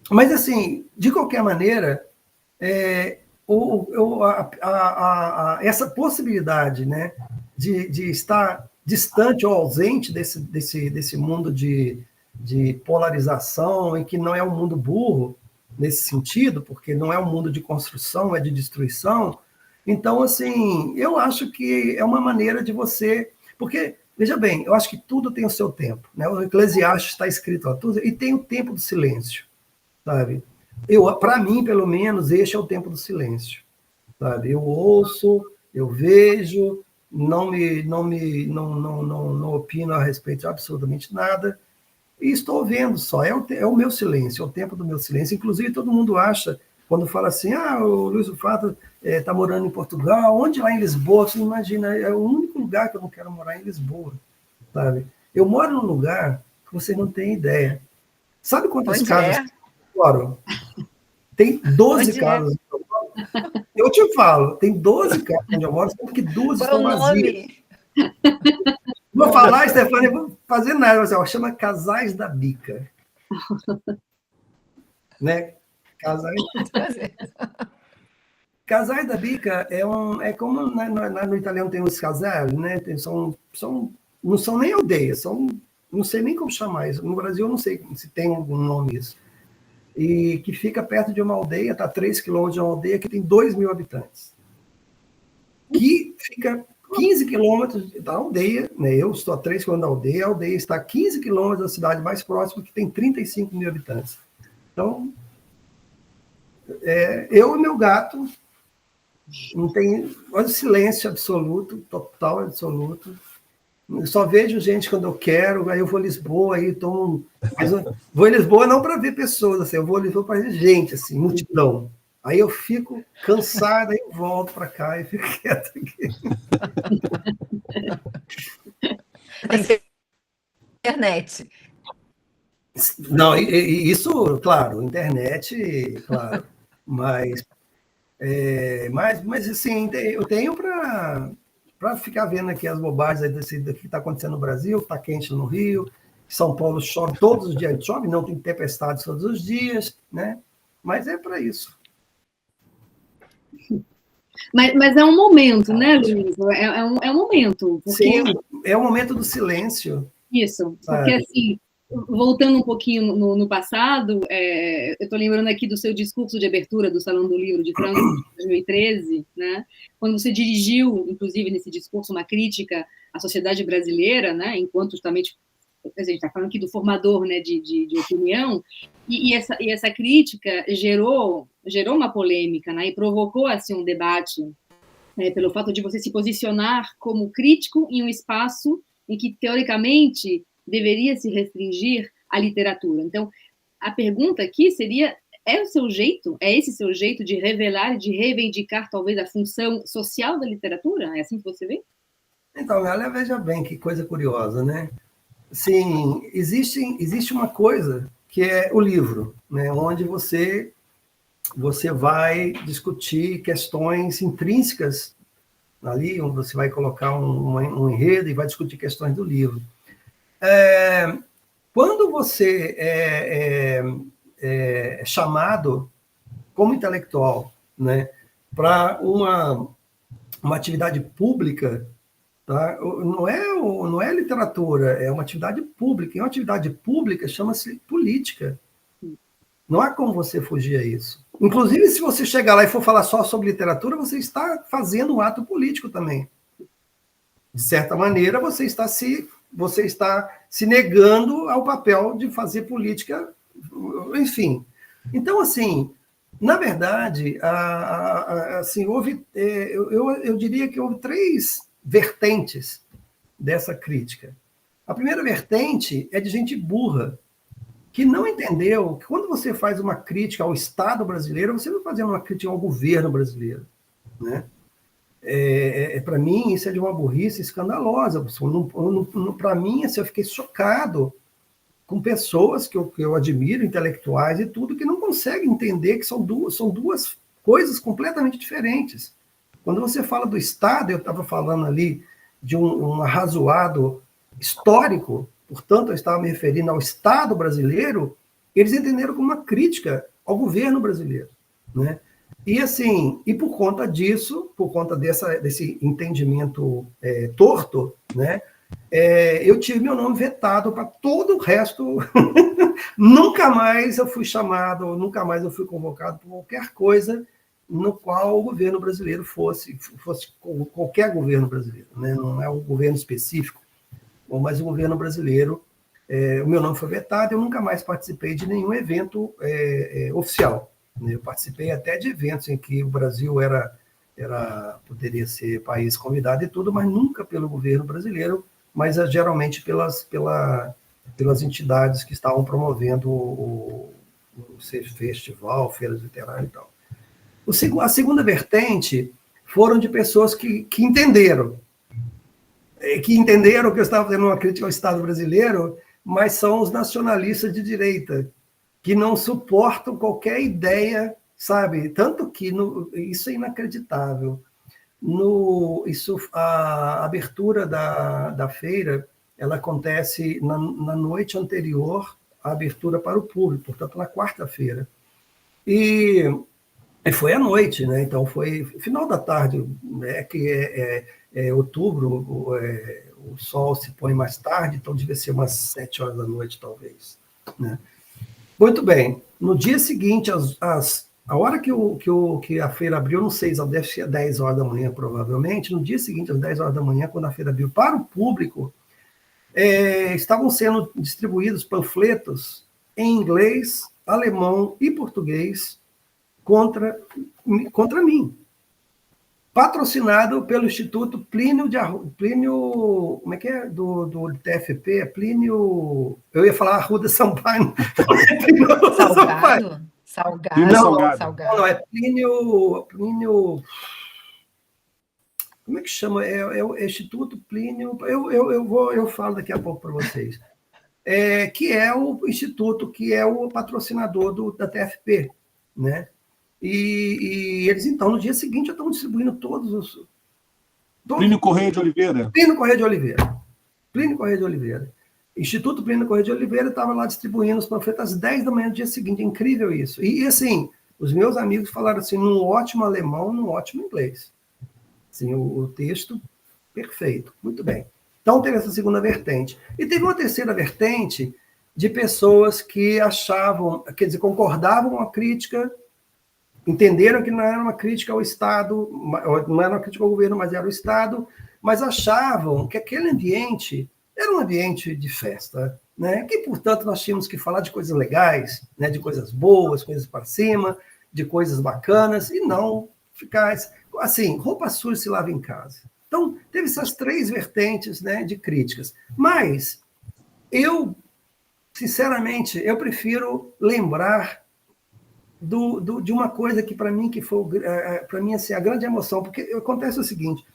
Mas, assim, de qualquer maneira, essa possibilidade, né, de estar distante ou ausente desse mundo de polarização, e que não é um mundo burro nesse sentido, porque não é um mundo de construção, é de destruição. Então, assim, eu acho que é uma maneira de você... Porque, veja bem, eu acho que tudo tem o seu tempo, né? O Eclesiastes está escrito lá, tudo, e tem o tempo do silêncio, sabe? Para mim, pelo menos, este é o tempo do silêncio, sabe? Eu ouço, eu vejo, não opino a respeito de absolutamente nada, e estou vendo só. É o meu silêncio, é o tempo do meu silêncio. Inclusive, todo mundo acha, quando fala assim, o Luiz Rufato está morando em Portugal, onde lá em Lisboa? Você imagina, é o único lugar que eu não quero morar, em Lisboa, sabe? Eu moro num lugar que você não tem ideia. Sabe quantas casas moram? Tem 12 casas. Eu te falo, tem 12 casas onde eu moro, sendo que 12 estão vazias. Vou falar, Stefania, vou fazer nada, chama Casais da Bica. Né? Casais da Bica é como no italiano tem os casais, né? Não são nem aldeias, não sei nem como chamar isso. No Brasil, eu não sei se tem algum nome isso. E que fica perto de uma aldeia, está a 3 quilômetros de uma aldeia que tem 2.000 habitantes. Que fica 15 quilômetros da aldeia, né? Eu estou a 3 quilômetros da aldeia, a aldeia está a 15 quilômetros da cidade mais próxima, que tem 35.000 habitantes. Então, eu e meu gato, não tem, olha o silêncio absoluto, total absoluto. Eu só vejo gente quando eu quero, aí eu vou a Lisboa, aí tomo... Vou em Lisboa não para ver pessoas, assim, eu vou a Lisboa para ver gente, assim, multidão. Aí eu fico cansado, aí eu volto para cá e fico quieto aqui. Tem internet. Não, isso, claro, internet, claro, mas assim, eu tenho para ficar vendo aqui as bobagens aí do que está acontecendo no Brasil, está quente no Rio, São Paulo chove todos os dias, chove não, tem tempestades todos os dias, né? Mas é para isso. Mas é um momento, né, Luiz? É um momento. Porque... Sim, é o momento do silêncio. Isso, porque assim, voltando um pouquinho no passado, eu estou lembrando aqui do seu discurso de abertura do Salão do Livro de França, de 2013, né? Quando você dirigiu, inclusive, nesse discurso, uma crítica à sociedade brasileira, né? Enquanto justamente, a gente está falando aqui do formador, né, de opinião, e essa crítica gerou uma polêmica, né? E provocou, assim, um debate, pelo fato de você se posicionar como crítico em um espaço em que, teoricamente, deveria se restringir à literatura. Então, a pergunta aqui seria, é esse seu jeito de revelar e de reivindicar, talvez, a função social da literatura? É assim que você vê? Então, olha, veja bem, que coisa curiosa, né? Sim, existe uma coisa que é o livro, né? Onde você vai discutir questões intrínsecas ali, onde você vai colocar um enredo e vai discutir questões do livro. Quando você é chamado como intelectual, né, para uma atividade pública, tá? Não é literatura, é uma atividade pública. E uma atividade pública chama-se política. Não há como você fugir a isso. Inclusive, se você chegar lá e for falar só sobre literatura, você está fazendo um ato político também. De certa maneira, você está se negando ao papel de fazer política, enfim. Então, assim, na verdade, assim, eu diria que houve 3 vertentes dessa crítica. A primeira vertente é de gente burra, que não entendeu que quando você faz uma crítica ao Estado brasileiro, você não está fazendo uma crítica ao governo brasileiro, né? Para mim, isso é de uma burrice escandalosa. Para mim, assim, eu fiquei chocado com pessoas que eu admiro, intelectuais e tudo, que não conseguem entender que são duas coisas completamente diferentes. Quando você fala do Estado, eu estava falando ali de um arrazoado histórico, portanto, eu estava me referindo ao Estado brasileiro, eles entenderam como uma crítica ao governo brasileiro, né? E assim, e por conta disso, por conta desse entendimento torto, né, eu tive meu nome vetado para todo o resto. Nunca mais eu fui chamado, nunca mais eu fui convocado por qualquer coisa no qual o governo brasileiro fosse qualquer governo brasileiro, né? Não é um governo específico, mas o governo brasileiro, o meu nome foi vetado, eu nunca mais participei de nenhum evento oficial. Eu participei até de eventos em que o Brasil poderia ser país convidado e tudo, mas nunca pelo governo brasileiro, mas geralmente pelas entidades que estavam promovendo o festival, feiras literárias e tal. A segunda vertente foram de pessoas que entenderam que eu estava fazendo uma crítica ao Estado brasileiro, mas são os nacionalistas de direita, que não suportam qualquer ideia, sabe? Tanto que isso é inacreditável. A abertura da feira, ela acontece na noite anterior à abertura para o público, portanto, na quarta-feira. E foi à noite, né? Então foi final da tarde, né? Que outubro, o sol se põe mais tarde, então devia ser umas 7 horas da noite, talvez, né? Muito bem. No dia seguinte, a hora que a feira abriu, não sei, deve ser 10 horas da manhã, provavelmente. No dia seguinte, às 10 horas da manhã, quando a feira abriu para o público, estavam sendo distribuídos panfletos em inglês, alemão e português contra mim. Patrocinado pelo Instituto Plínio, como é que é? Do TFP, Plínio... Eu ia falar Arruda Sampaio. Salgado. Não, é Plínio... Como é que chama? É o Instituto Plínio... Eu falo daqui a pouco para vocês. que é o instituto, que é o patrocinador da TFP, né? E eles, então, no dia seguinte, já estão distribuindo todos. Plínio Correia de Oliveira. Plínio Correia de Oliveira. Plínio Correia de Oliveira. Instituto Plínio Correia de Oliveira estava lá distribuindo os panfletos às 10 da manhã do dia seguinte. Incrível isso. E assim, os meus amigos falaram assim, num ótimo alemão, num ótimo inglês. Assim, o texto perfeito. Muito bem. Então, teve essa segunda vertente. E teve uma terceira vertente de pessoas que achavam, quer dizer, concordavam com a crítica, entenderam que não era uma crítica ao Estado, não era uma crítica ao governo, mas era o Estado, mas achavam que aquele ambiente era um ambiente de festa, né? Que, portanto, nós tínhamos que falar de coisas legais, né? De coisas boas, coisas para cima, de coisas bacanas, e não ficar assim, roupa suja se lava em casa. Então, teve essas três vertentes, né, de críticas. Mas eu, sinceramente, eu prefiro lembrar de uma coisa que, para mim, para mim, assim, a grande emoção, porque acontece o seguinte,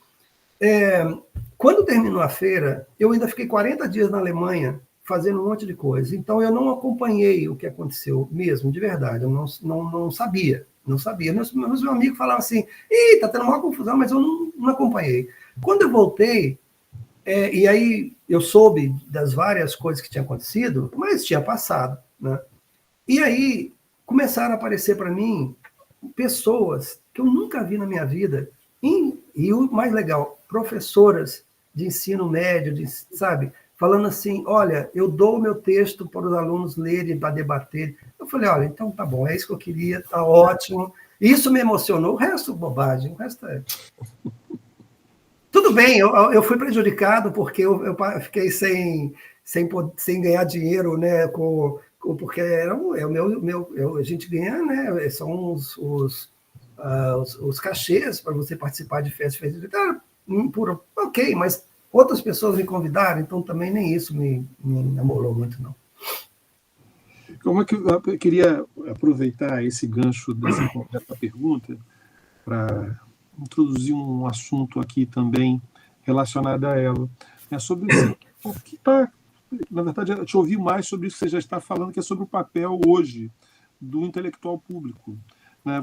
quando terminou a feira, eu ainda fiquei 40 dias na Alemanha fazendo um monte de coisa, então eu não acompanhei o que aconteceu mesmo, de verdade, eu não sabia. Não sabia. Meus amigos falavam assim, tá tendo uma confusão, mas eu não acompanhei. Quando eu voltei, e aí eu soube das várias coisas que tinham acontecido, mas tinha passado, né? E aí começaram a aparecer para mim pessoas que eu nunca vi na minha vida, e o mais legal, professoras de ensino médio, sabe? Falando assim, olha, eu dou o meu texto para os alunos lerem, para debater. Eu falei, olha, então tá bom, é isso que eu queria, tá ótimo. Isso me emocionou, o resto bobagem, o resto é... Tudo bem, eu fui prejudicado porque eu fiquei sem ganhar dinheiro, né, porque a gente ganha, né, são os cachês para você participar de festas. Ok, mas outras pessoas me convidaram, então também nem isso me amolou muito, não. Como é que eu queria aproveitar esse gancho dessa pergunta para introduzir um assunto aqui também relacionado a ela. É sobre o que está... Na verdade, eu te ouvi mais sobre isso que você já está falando, que é sobre o papel hoje do intelectual público.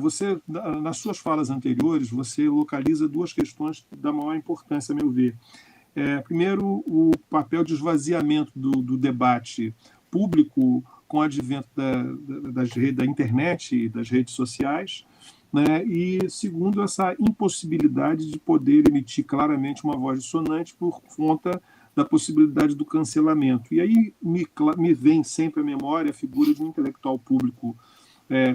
Você, nas suas falas anteriores, você localiza duas questões da maior importância, a meu ver. Primeiro, o papel de esvaziamento do debate público com o advento da internet e das redes sociais, né? E, segundo, essa impossibilidade de poder emitir claramente uma voz dissonante por conta da possibilidade do cancelamento. E aí me vem sempre à memória a figura de um intelectual público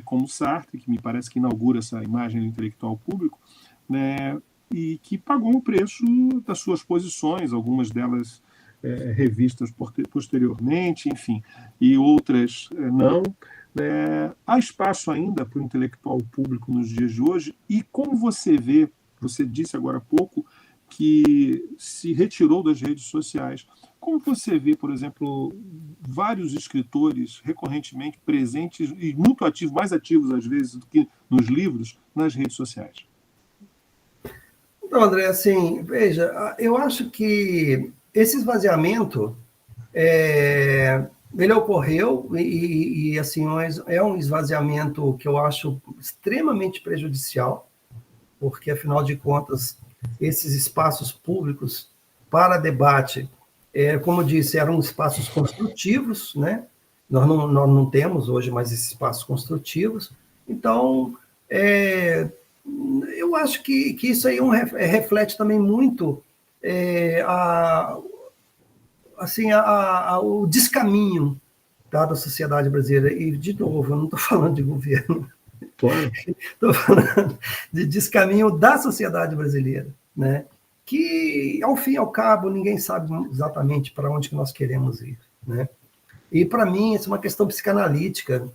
como Sartre, que me parece que inaugura essa imagem do intelectual público, né? E que pagou o preço das suas posições, algumas delas revistas posteriormente, enfim, e outras não. Há espaço ainda para o intelectual público nos dias de hoje, e como você vê, você disse agora há pouco que se retirou das redes sociais, como você vê, por exemplo, vários escritores recorrentemente presentes e muito ativos, mais ativos às vezes do que nos livros, nas redes sociais? Então, André, assim, veja, eu acho que esse esvaziamento ele ocorreu e assim, é um esvaziamento que eu acho extremamente prejudicial, porque, afinal de contas, esses espaços públicos para debate, como eu disse, eram espaços construtivos, né? Nós não temos hoje mais esses espaços construtivos, então, eu acho que isso aí reflete também muito o descaminho da sociedade brasileira. E, de novo, eu não estou falando de governo, estou falando de descaminho da sociedade brasileira, né? Que, ao fim e ao cabo, ninguém sabe exatamente para onde que nós queremos ir, né? E, para mim, isso é uma questão psicanalítica.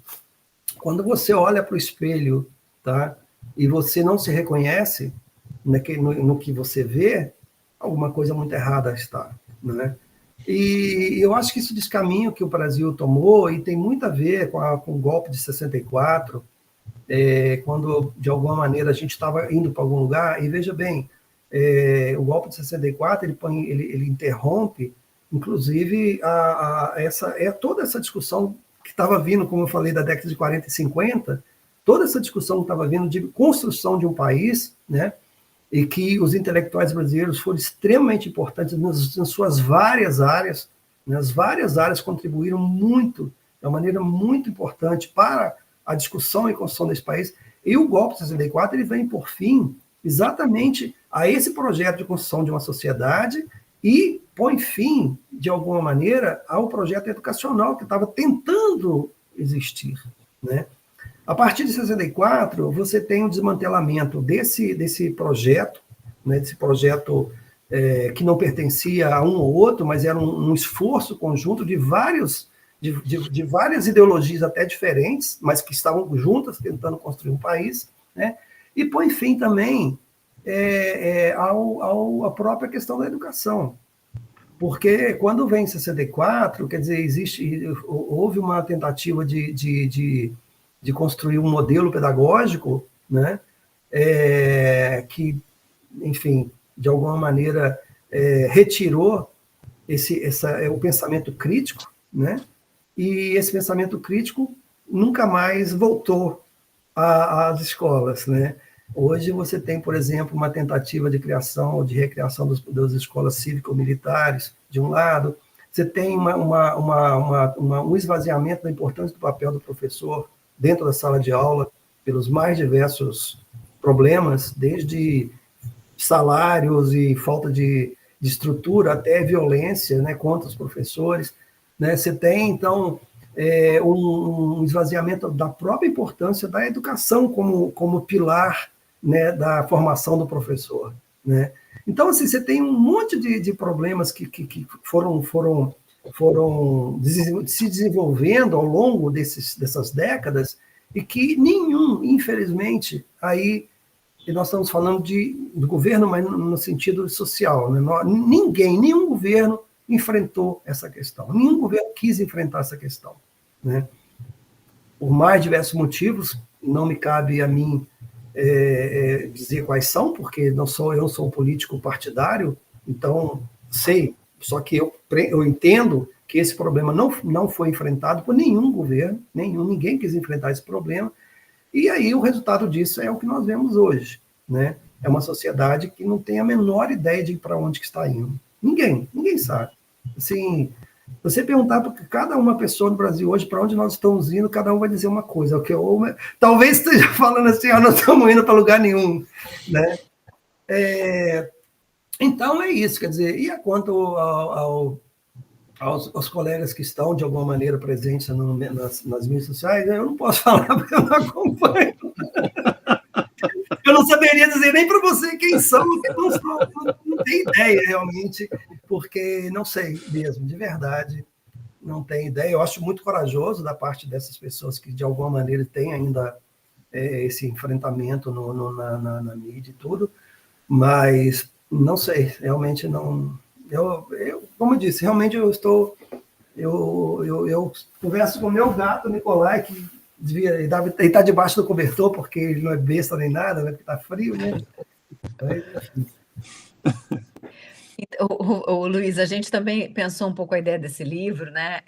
Quando você olha para o espelho, tá? E você não se reconhece no que você vê, alguma coisa muito errada está, né? E eu acho que esse descaminho que o Brasil tomou, e tem muito a ver com o golpe de 64, quando, de alguma maneira, a gente estava indo para algum lugar, e veja bem, o golpe de 64, ele interrompe Inclusive, toda essa discussão que estava vindo, como eu falei, da década de 40 e 50, toda essa discussão que estava vindo de construção de um país, né, e que os intelectuais brasileiros foram extremamente importantes nas suas várias áreas, né, as várias áreas contribuíram muito, de uma maneira muito importante para a discussão e construção desse país, e o golpe de 64 ele vem por fim exatamente a esse projeto de construção de uma sociedade e põe fim, de alguma maneira, ao projeto educacional que estava tentando existir, né? A partir de 64, você tem o desmantelamento desse projeto, né, desse projeto que não pertencia a um ou outro, mas era um esforço conjunto de várias ideologias até diferentes, mas que estavam juntas tentando construir um país, né? E põe fim também à própria questão da educação. Porque quando vem 64, quer dizer, houve uma tentativa de construir um modelo pedagógico, né, que, enfim, de alguma maneira retirou o pensamento crítico, né, e esse pensamento crítico nunca mais voltou às escolas, né. Hoje você tem, por exemplo, uma tentativa de criação ou de recriação das escolas cívico-militares, de um lado, você tem um esvaziamento da importância do papel do professor dentro da sala de aula, pelos mais diversos problemas, desde salários e falta de estrutura até violência, né, contra os professores, né? Você tem, então, um esvaziamento da própria importância da educação como pilar, né, da formação do professor, né? Então, assim, você tem um monte de problemas que foram se desenvolvendo ao longo dessas décadas e que nenhum, infelizmente, aí nós estamos falando do governo, mas no sentido social, né? Nenhum governo enfrentou essa questão, nenhum governo quis enfrentar essa questão, né? Por mais diversos motivos, não me cabe a mim dizer quais são, porque eu não sou um político partidário, então sei, só que eu entendo que esse problema não foi enfrentado por nenhum governo, ninguém quis enfrentar esse problema, e aí o resultado disso é o que nós vemos hoje, né? É uma sociedade que não tem a menor ideia de para onde que está indo. Ninguém sabe. Assim, você perguntar para cada uma pessoa no Brasil hoje para onde nós estamos indo, cada um vai dizer uma coisa. Talvez esteja falando assim, nós estamos indo para lugar nenhum, né? Então é isso, quer dizer, e quanto aos colegas que estão, de alguma maneira, presentes nas mídias sociais, eu não posso falar porque eu não acompanho. Eu não saberia dizer nem para você quem são, não tenho ideia, realmente, porque não sei mesmo, de verdade, não tenho ideia. Eu acho muito corajoso da parte dessas pessoas que, de alguma maneira, têm ainda esse enfrentamento na mídia e tudo, mas não sei, realmente não... como eu disse, realmente eu converso com o meu gato, Nicolai, que ele está debaixo do cobertor, porque ele não é besta nem nada, né, porque está frio, né? Luiz, a gente também pensou um pouco a ideia desse livro, né?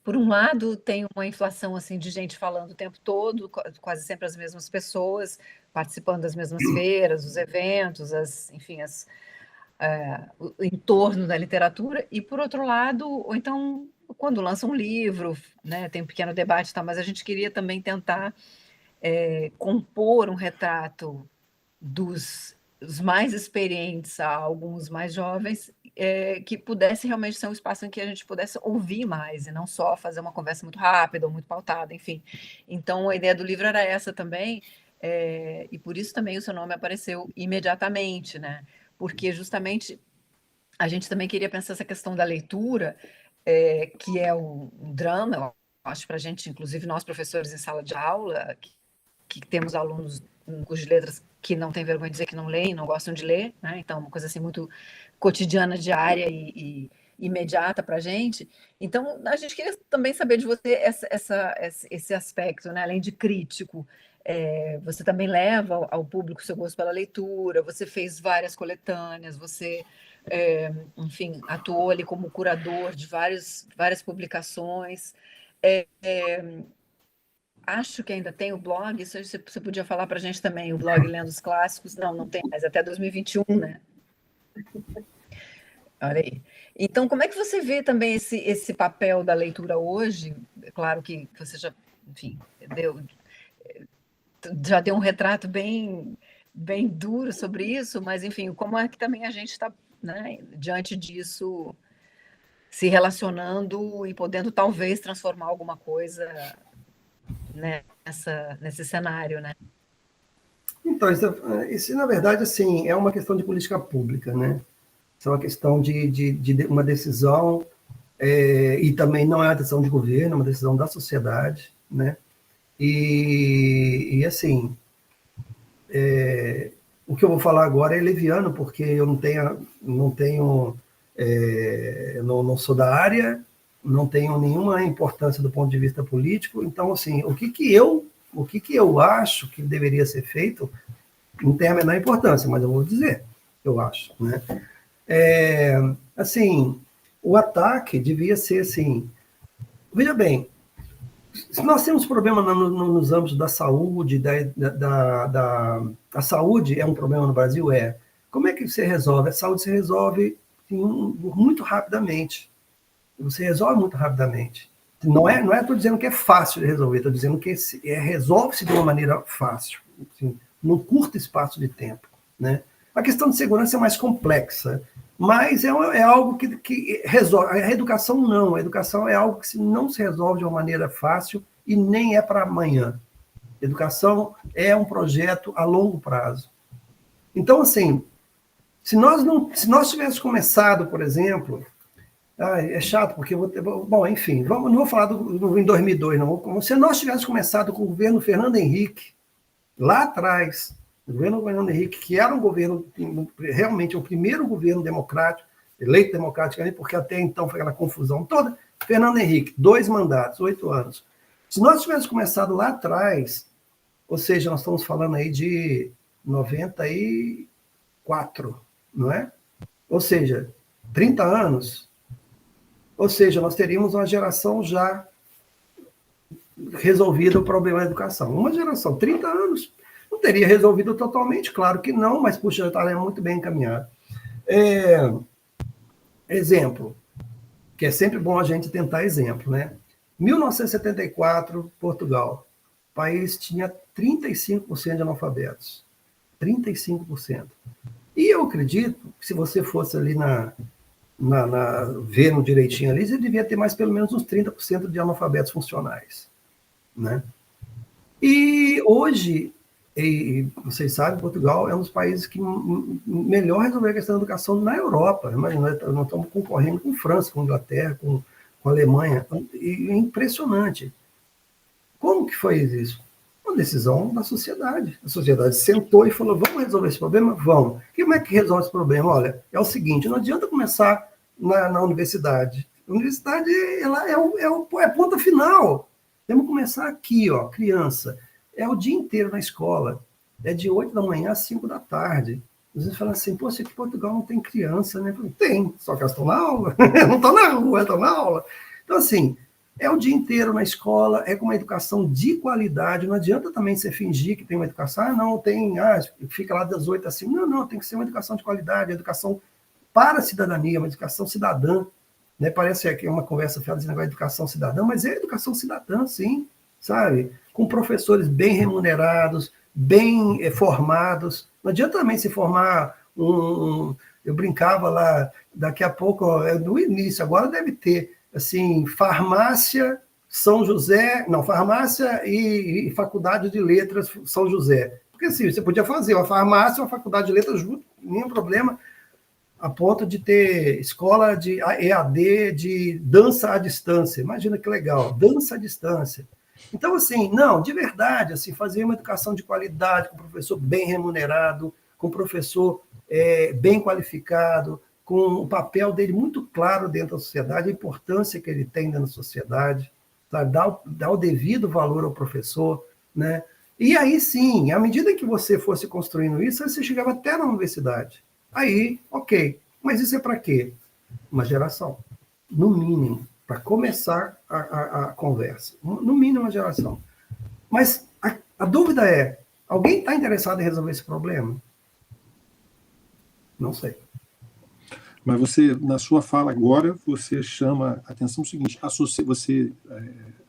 Por um lado, tem uma inflação assim de gente falando o tempo todo, quase sempre as mesmas pessoas, participando das mesmas feiras, os eventos, enfim, o entorno da literatura, e por outro lado, ou então, quando lança um livro, né, tem um pequeno debate e tal, mas a gente queria também tentar compor um retrato dos mais experientes a alguns mais jovens, que pudesse realmente ser um espaço em que a gente pudesse ouvir mais, e não só fazer uma conversa muito rápida ou muito pautada, enfim. Então, a ideia do livro era essa também, e por isso também o seu nome apareceu imediatamente, né? Porque justamente a gente também queria pensar essa questão da leitura, que é um drama, eu acho, para a gente, inclusive nós professores em sala de aula, que temos alunos em curso de letras que não têm vergonha de dizer que não leem, não gostam de ler, né? Então, uma coisa assim muito cotidiana, diária e imediata para a gente. Então, a gente queria também saber de você esse aspecto, né? Além de crítico, você também leva ao público o seu gosto pela leitura, você fez várias coletâneas, você enfim, atuou ali como curador de várias publicações. Acho que ainda tem o blog, você podia falar para a gente também, o blog Lendo os Clássicos. Não tem mais, até 2021, né? Olha aí. Então, como é que você vê também esse papel da leitura hoje? Claro que você já, enfim, já deu um retrato bem duro sobre isso, mas, enfim, como é que também a gente está, né, diante disso, se relacionando e podendo talvez transformar alguma coisa, né, nesse cenário, né? Então, isso, na verdade, assim, é uma questão de política pública, né? Isso é uma questão de uma decisão, e também não é uma decisão de governo, é uma decisão da sociedade, né? E assim, o que eu vou falar agora é leviano, porque eu não sou da área, não tenho nenhuma importância do ponto de vista político. Então, assim, o que eu acho que deveria ser feito não tem a menor importância, mas eu vou dizer, eu acho, né? Assim, o ataque devia ser assim. Veja bem, se nós temos problema nos âmbitos da saúde, a saúde é um problema no Brasil, como é que você resolve? A saúde se resolve muito rapidamente. Você resolve muito rapidamente. Não estou dizendo que é fácil de resolver, estou dizendo que resolve-se de uma maneira fácil, assim, num curto espaço de tempo, né? A questão de segurança é mais complexa, mas é algo que resolve. A educação não. A educação é algo que não se resolve de uma maneira fácil e nem é para amanhã. A educação é um projeto a longo prazo. Então, assim, se nós tivéssemos começado, por exemplo, é chato, porque bom, enfim, não vou falar em 2002, não. Se nós tivéssemos começado com o governo Fernando Henrique, lá atrás, o governo Fernando Henrique, que era um governo, realmente o primeiro governo democrático, eleito democraticamente, porque até então foi aquela confusão toda. Fernando Henrique, 2 mandatos, 8 anos. Se nós tivéssemos começado lá atrás, ou seja, nós estamos falando aí de 94, não é? Ou seja, 30 anos. Ou seja, nós teríamos uma geração já resolvida o problema da educação. Uma geração, 30 anos. Não teria resolvido totalmente, claro que não, mas, puxa, já estaria muito bem encaminhado. Exemplo, que é sempre bom a gente tentar exemplo, né? 1974, Portugal. O país tinha 35% de analfabetos. 35%. E eu acredito que se você fosse ali vendo direitinho ali, você devia ter mais pelo menos uns 30% de analfabetos funcionais, né? E hoje, vocês sabem, Portugal é um dos países que melhor resolveu a questão da educação na Europa. Imagina, nós estamos concorrendo com França, com Inglaterra, com a Alemanha. E é impressionante. Como que foi isso? Uma decisão da sociedade. A sociedade sentou e falou, vamos resolver esse problema? Vamos. E como é que resolve esse problema? Olha, é o seguinte, não adianta começar na universidade. A universidade ela é a ponta final. Temos que começar aqui, ó, criança. É o dia inteiro na escola. É de 8 da manhã às 5 da tarde. Vocês falam assim, poxa, aqui em Portugal não tem criança, né? Tem, só que elas estão na aula. Não estão na rua, estão na aula. Então, assim, é o dia inteiro na escola, é com uma educação de qualidade. Não adianta também você fingir que tem uma educação, fica lá das 8 às 5. Não, tem que ser uma educação de qualidade, educação para a cidadania, uma educação cidadã. Né? Parece que é uma conversa fiada desse negócio de educação cidadã, mas é educação cidadã, sim, sabe? Com professores bem remunerados, bem formados. Não adianta também se formar eu brincava lá, daqui a pouco, no início, agora deve ter, assim, farmácia São José, não, farmácia e faculdade de letras São José. Porque assim, você podia fazer uma farmácia e uma faculdade de letras junto, nenhum problema, a ponto de ter escola de EAD de dança à distância. Imagina que legal, dança à distância. Então, assim, não, de verdade, assim, fazer uma educação de qualidade, com professor bem remunerado, com professor bem qualificado, com o papel dele muito claro dentro da sociedade, a importância que ele tem dentro da sociedade, sabe? Dar o devido valor ao professor, né? E aí, sim, à medida que você fosse construindo isso, você chegava até na universidade. Aí, ok. Mas isso é para quê? Uma geração, no mínimo, para começar a conversa. No mínimo, uma geração. Mas a dúvida é, alguém está interessado em resolver esse problema? Não sei. Mas você, na sua fala agora, você chama a atenção o seguinte, você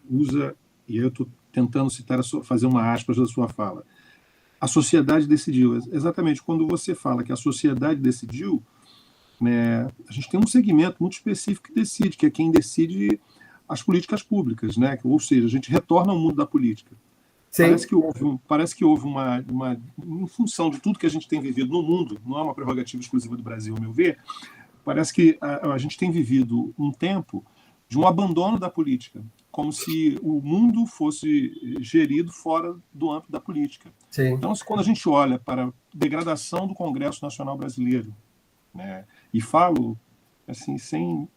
usa, e eu estou tentando citar, fazer uma aspas da sua fala, a sociedade decidiu. Exatamente, quando você fala que a sociedade decidiu, né, a gente tem um segmento muito específico que decide, que é quem decide as políticas públicas, né? Ou seja, a gente retorna ao mundo da política. Sim. Parece que houve uma, em função de tudo que a gente tem vivido no mundo, não é uma prerrogativa exclusiva do Brasil, ao meu ver, parece que a gente tem vivido um tempo de um abandono da política, como se o mundo fosse gerido fora do âmbito da política. Sim. Então, quando a gente olha para a degradação do Congresso Nacional Brasileiro, né, e falo assim, sem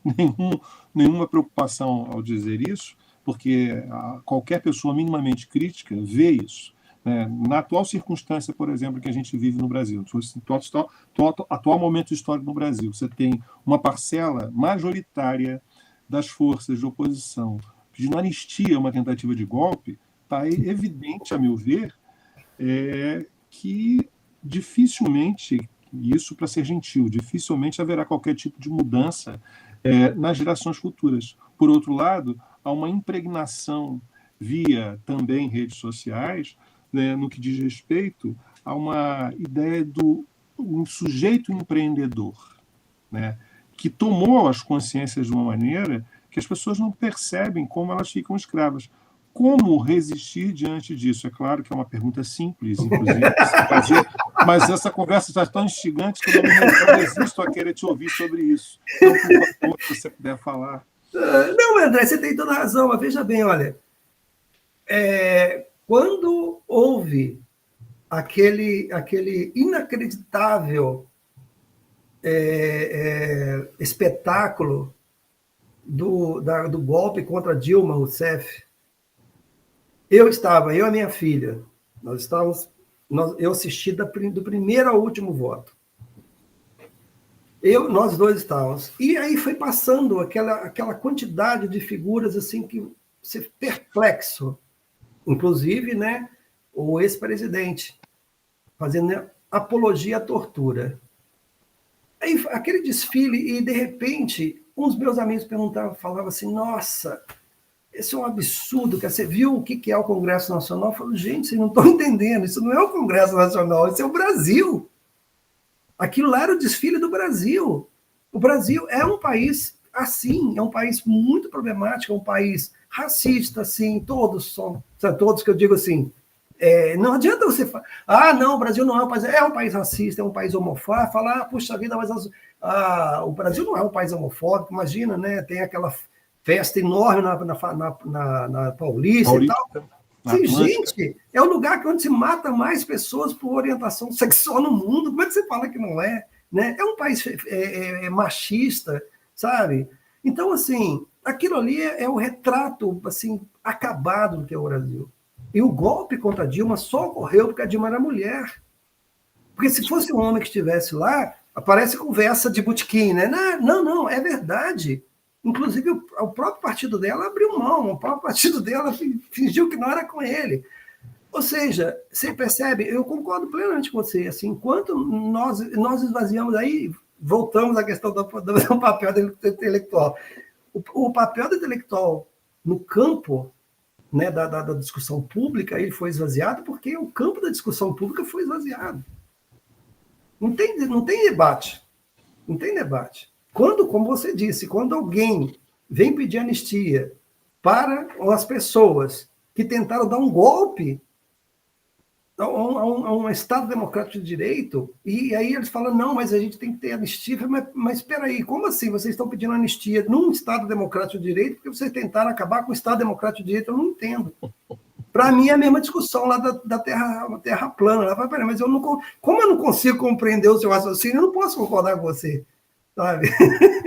nenhuma preocupação ao dizer isso, porque qualquer pessoa minimamente crítica vê isso. Né? Na atual circunstância, por exemplo, que a gente vive no Brasil, no atual momento histórico no Brasil, você tem uma parcela majoritária das forças de oposição pedindo anistia a uma tentativa de golpe, está evidente, a meu ver, que dificilmente, isso para ser gentil, dificilmente haverá qualquer tipo de mudança nas gerações futuras. Por outro lado, há uma impregnação via também redes sociais, né, no que diz respeito a uma ideia do um sujeito empreendedor, né, que tomou as consciências de uma maneira que as pessoas não percebem como elas ficam escravas. Como resistir diante disso? É claro que é uma pergunta simples, inclusive, de se fazer, mas essa conversa está tão instigante que eu não resisto a querer te ouvir sobre isso. Então, por favor, se você puder falar. Não, André, você tem toda a razão, mas veja bem, olha, quando houve aquele inacreditável espetáculo do golpe contra Dilma Rousseff, eu e a minha filha, eu assisti do primeiro ao último voto. Nós dois estávamos. E aí foi passando aquela quantidade de figuras assim que você perplexo. Inclusive, né, o ex-presidente fazendo apologia à tortura. Aí aquele desfile, e de repente, uns meus amigos falavam assim, nossa, esse é um absurdo, você viu o que é o Congresso Nacional? Eu falo, gente, vocês não estão entendendo, isso não é o Congresso Nacional, isso é o Brasil. Aquilo lá era o desfile do Brasil. O Brasil é um país assim, é um país muito problemático, é um país racista, assim, todos que eu digo assim, não adianta você falar, não, o Brasil não é um país racista, é um país homofóbico, falar, puxa vida, mas o Brasil não é um país homofóbico, imagina, né, tem aquela festa enorme na Paulista e tal. Sim, gente, é o lugar onde se mata mais pessoas por orientação sexual no mundo. Como é que você fala que não é? Né? É um país machista, sabe? Então, assim, aquilo ali é o retrato assim, acabado do que é o Brasil. E o golpe contra a Dilma só ocorreu porque a Dilma era mulher. Porque se fosse um homem que estivesse lá, aparece conversa de botequim, né? Não, é verdade. Inclusive, o próprio partido dela abriu mão, o próprio partido dela fingiu que não era com ele. Ou seja, você percebe, eu concordo plenamente com você, assim, enquanto nós esvaziamos aí, voltamos à questão do papel do intelectual. O papel do intelectual no campo, né, da discussão pública, ele foi esvaziado porque o campo da discussão pública foi esvaziado. Não tem debate. Não tem debate. Quando, como você disse, quando alguém vem pedir anistia para as pessoas que tentaram dar um golpe a um Estado democrático de direito, e aí eles falam, não, mas a gente tem que ter anistia. Mas espera aí, como assim vocês estão pedindo anistia num Estado democrático de direito porque vocês tentaram acabar com o Estado democrático de direito? Eu não entendo. Para mim é a mesma discussão lá da terra plana. Ela fala, peraí, mas como eu não consigo compreender o seu raciocínio, eu não posso concordar com você. Sabe?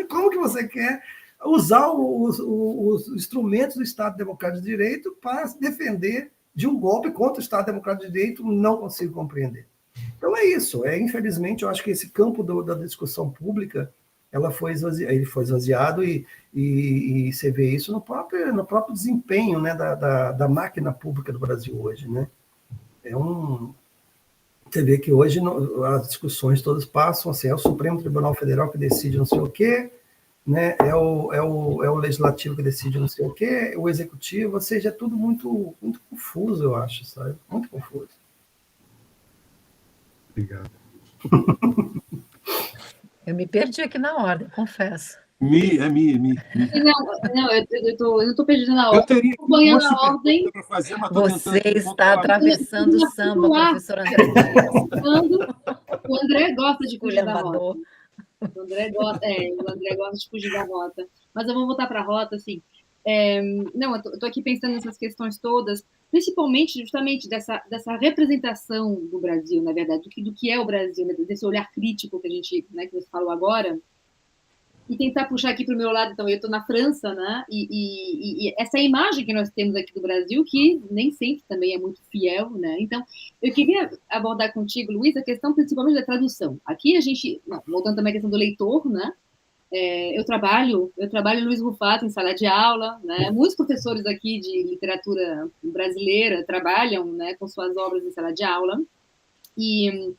Como que você quer usar os instrumentos do Estado Democrático de Direito para se defender de um golpe contra o Estado Democrático de Direito? Não consigo compreender. Então é isso. Infelizmente, eu acho que esse campo da discussão pública ele foi esvaziado e você vê isso no próprio desempenho, né, da máquina pública do Brasil hoje, né? Você vê que hoje as discussões todas passam assim, é o Supremo Tribunal Federal que decide não sei o quê, né? É o Legislativo que decide não sei o quê, o Executivo, ou seja, é tudo muito, muito confuso, eu acho, sabe? Muito confuso. Obrigado. Eu me perdi aqui na ordem, confesso. Mi. Não, eu não estou perdendo a ordem. Eu teria acompanhando a ordem. para fazer, mas estou Você tentando está atravessando o samba, professor André Dias. O André gosta de fugir da Culhambador. rota. O André gosta de fugir da rota. Mas eu vou voltar para a rota, assim. Não, eu estou aqui pensando nessas questões todas, principalmente justamente dessa representação do Brasil, na verdade, do que é o Brasil, né, desse olhar crítico que a gente, né, que você falou agora, e tentar puxar aqui para o meu lado. Então, eu estou na França, né, e essa imagem que nós temos aqui do Brasil, que nem sempre também é muito fiel, né, então, eu queria abordar contigo, Luiz, a questão principalmente da tradução. Aqui a gente, voltando também à questão do leitor, né, eu trabalho no Luiz Rufato em sala de aula, né, muitos professores aqui de literatura brasileira trabalham, né, com suas obras em sala de aula, e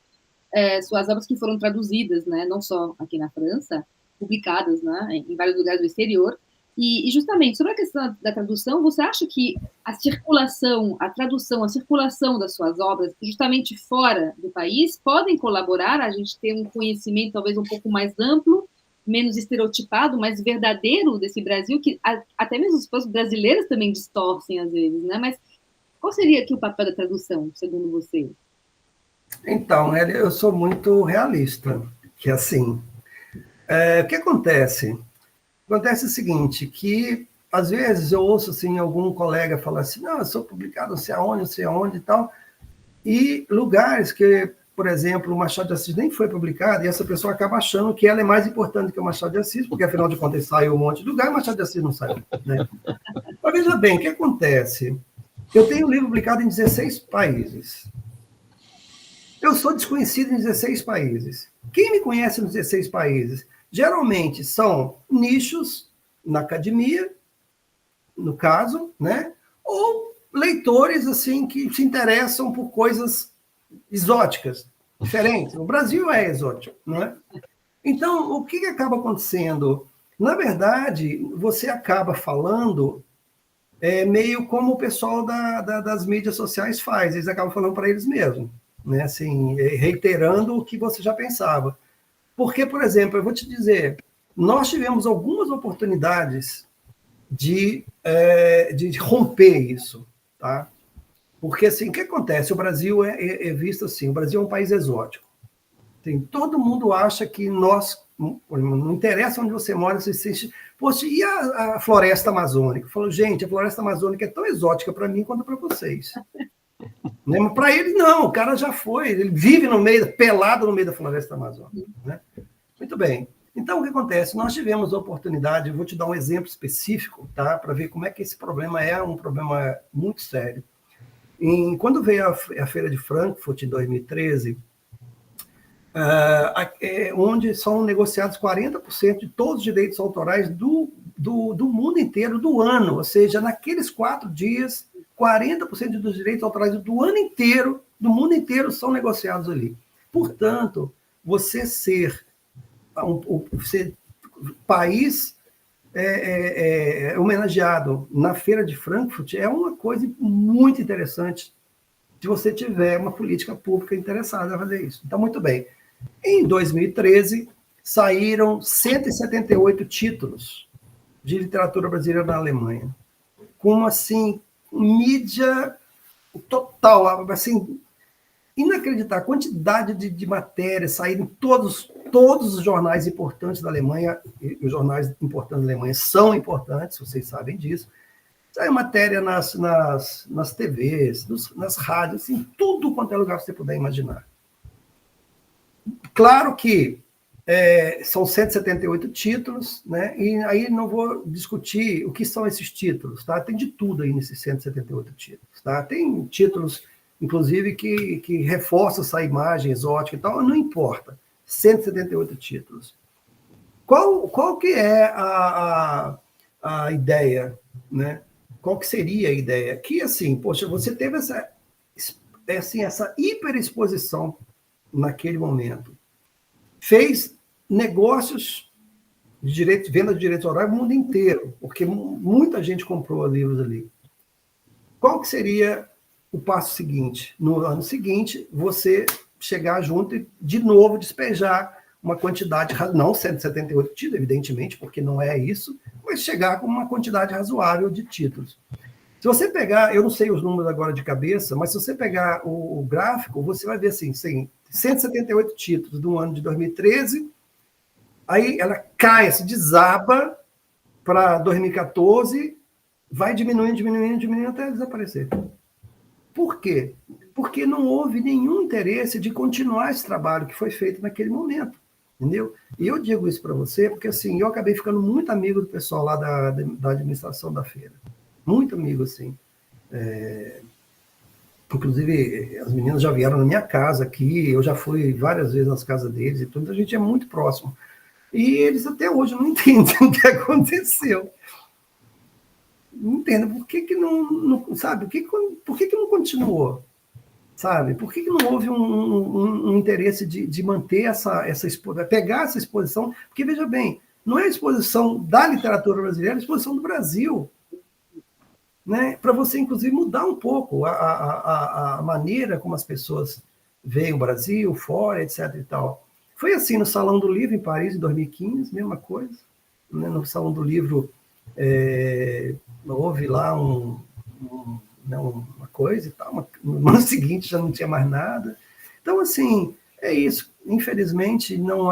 suas obras que foram traduzidas, né, não só aqui na França, publicadas, né, em vários lugares do exterior, e justamente sobre a questão da tradução, você acha que a circulação das suas obras, justamente fora do país, podem colaborar a gente ter um conhecimento talvez um pouco mais amplo, menos estereotipado, mais verdadeiro desse Brasil, que até mesmo os povos brasileiros também distorcem às vezes, né? Mas qual seria aqui o papel da tradução, segundo você? Então, eu sou muito realista, que assim, o que acontece? Acontece o seguinte, que às vezes eu ouço assim, algum colega falar assim, não, eu sou publicado não sei aonde e tal, e lugares que, por exemplo, o Machado de Assis nem foi publicado, e essa pessoa acaba achando que ela é mais importante que o Machado de Assis, porque afinal de contas saiu um monte de lugar e o Machado de Assis não saiu, né? Mas veja bem, o que acontece? Eu tenho um livro publicado em 16 países. Eu sou desconhecido em 16 países. Quem me conhece nos 16 países? Geralmente são nichos na academia, no caso, né? Ou leitores assim que se interessam por coisas exóticas, diferentes. O Brasil é exótico, não é? Então, o que acaba acontecendo? Na verdade, você acaba falando meio como o pessoal das mídias sociais faz. Eles acabam falando para eles mesmos, né? Assim, reiterando o que você já pensava. Porque, por exemplo, eu vou te dizer, nós tivemos algumas oportunidades de romper isso, tá? Porque, assim, o que acontece? O Brasil é visto assim, o Brasil é um país exótico. Todo mundo acha que nós, não interessa onde você mora, você se sente... Poxa, e a floresta amazônica? Eu falo, gente, a floresta amazônica é tão exótica para mim quanto para vocês. Mas para ele, não, o cara já foi, ele vive pelado no meio da floresta amazônica, né? Muito bem. Então, o que acontece? Nós tivemos a oportunidade, eu vou te dar um exemplo específico, tá? Para ver como é que esse problema é um problema muito sério. Quando veio a Feira de Frankfurt, em 2013, onde são negociados 40% de todos os direitos autorais do mundo inteiro, do ano, ou seja, naqueles 4 dias, 40% dos direitos autorais do ano inteiro, do mundo inteiro, são negociados ali. Portanto, você ser país homenageado na Feira de Frankfurt é uma coisa muito interessante se você tiver uma política pública interessada em fazer isso. Então, muito bem. Em 2013, saíram 178 títulos de literatura brasileira na Alemanha, com, assim, mídia total, assim, inacreditável, a quantidade de matérias saíram em todos os jornais importantes da Alemanha, e os jornais importantes da Alemanha são importantes, vocês sabem disso. Saiu matéria nas TVs, nas rádios, assim, tudo quanto é lugar que você puder imaginar. Claro que são 178 títulos, né? E aí não vou discutir o que são esses títulos, tá? Tem de tudo aí nesses 178 títulos, tá? Tem títulos inclusive que reforça essa imagem exótica e tal, não importa. 178 títulos. Qual que é a ideia, né? Qual que seria a ideia? Que, assim, poxa, você teve essa hiperexposição naquele momento. Fez negócios de direito, venda de direitos autorais no mundo inteiro, porque muita gente comprou livros ali. Qual que seria o passo seguinte? No ano seguinte, você chegar junto e, de novo, despejar uma quantidade, não 178 títulos, evidentemente, porque não é isso, mas chegar com uma quantidade razoável de títulos. Se você pegar, eu não sei os números agora de cabeça, mas se você pegar o gráfico, você vai ver assim, 178 títulos do ano de 2013, aí ela cai, se desaba para 2014, vai diminuindo, diminuindo, diminuindo até desaparecer. Por quê? Porque não houve nenhum interesse de continuar esse trabalho que foi feito naquele momento, entendeu? E eu digo isso para você porque, assim, eu acabei ficando muito amigo do pessoal lá da administração da feira. Muito amigo, assim. Inclusive, as meninas já vieram na minha casa aqui, eu já fui várias vezes nas casas deles e tudo, então a gente é muito próximo. E eles até hoje não entendem o que aconteceu. Não entendem por que não sabe, por que não continuou? Sabe? Por que não houve um interesse de manter essa exposição, pegar essa exposição? Porque, veja bem, não é a exposição da literatura brasileira, é a exposição do Brasil. Né? Para você, inclusive, mudar um pouco a maneira como as pessoas veem o Brasil, fora, etc. e tal. Foi assim no Salão do Livro, em Paris, em 2015, mesma coisa. Né? No Salão do Livro, houve lá uma coisa e tal, no ano seguinte já não tinha mais nada. Então, assim, é isso. Infelizmente, não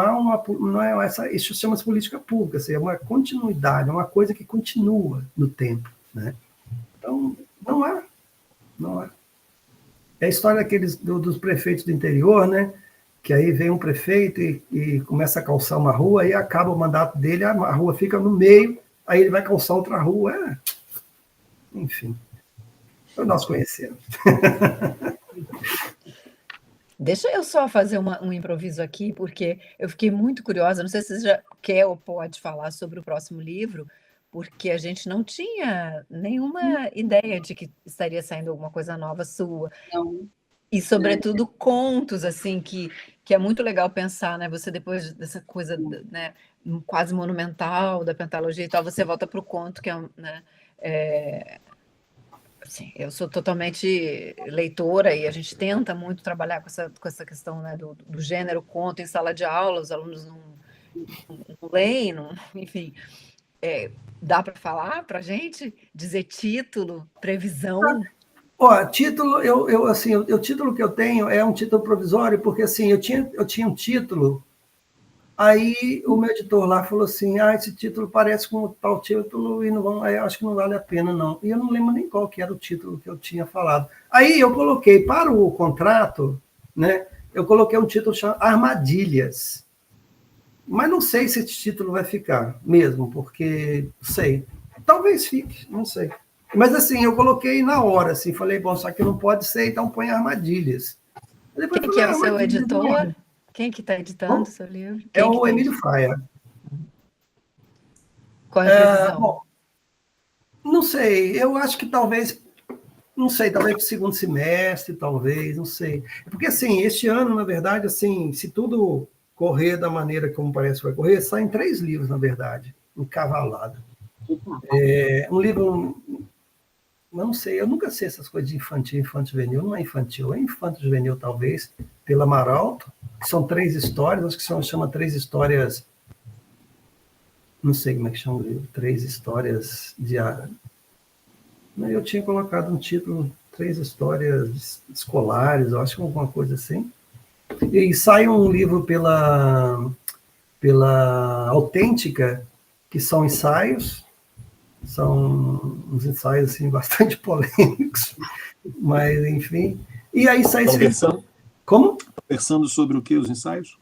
é essa, isso chama-se política pública, assim, é uma continuidade, é uma coisa que continua no tempo, né? Então, não há. É a história dos prefeitos do interior, né? Que aí vem um prefeito e começa a calçar uma rua, aí acaba o mandato dele, a rua fica no meio, aí ele vai calçar outra rua. Enfim, nós conhecemos. Deixa eu só fazer um improviso aqui, porque eu fiquei muito curiosa, não sei se você já quer ou pode falar sobre o próximo livro, porque a gente não tinha nenhuma ideia de que estaria saindo alguma coisa nova sua. Não. E, sobretudo, contos, assim, que é muito legal pensar, né? Você, depois dessa coisa, né, quase monumental da pentalogia e tal, você volta para o conto, que é, né, assim, eu sou totalmente leitora e a gente tenta muito trabalhar com essa questão, né, do gênero conto em sala de aula, os alunos não leem, enfim. Dá para falar para a gente? Dizer título, previsão? Título, o título que eu tenho é um título provisório, porque assim, eu tinha um título, aí o meu editor lá falou assim, esse título parece com tal título e eu acho que não vale a pena, não. E eu não lembro nem qual que era o título que eu tinha falado. Aí eu coloquei para o contrato, né, eu coloquei um título chamado Armadilhas. Mas não sei se esse título vai ficar mesmo, porque, sei, talvez fique, não sei. Mas assim, eu coloquei na hora, assim, falei, bom, só que não pode ser, então põe Armadilhas. Depois quem que é o seu editor? Quem que está editando o seu livro? É o Emílio Faia. Qual é a previsão? Bom, não sei, eu acho que talvez para o segundo semestre, talvez, não sei. Porque, assim, este ano, na verdade, assim, se tudo correr da maneira como parece que vai correr, saem 3 livros, na verdade, encavalado. Um livro, não sei, eu nunca sei essas coisas de infanto-juvenil, não é infantil, é infanto-juvenil, talvez, pela Maralto, que são 3 histórias, acho que chama 3 histórias, não sei como é que chama o livro, 3 histórias de... Eu tinha colocado um título, 3 histórias escolares, eu acho que alguma coisa assim. E sai um livro pela Autêntica, que são ensaios, são uns ensaios assim, bastante polêmicos, mas enfim. E aí sai esse livro. Como? Versando sobre o que, os ensaios?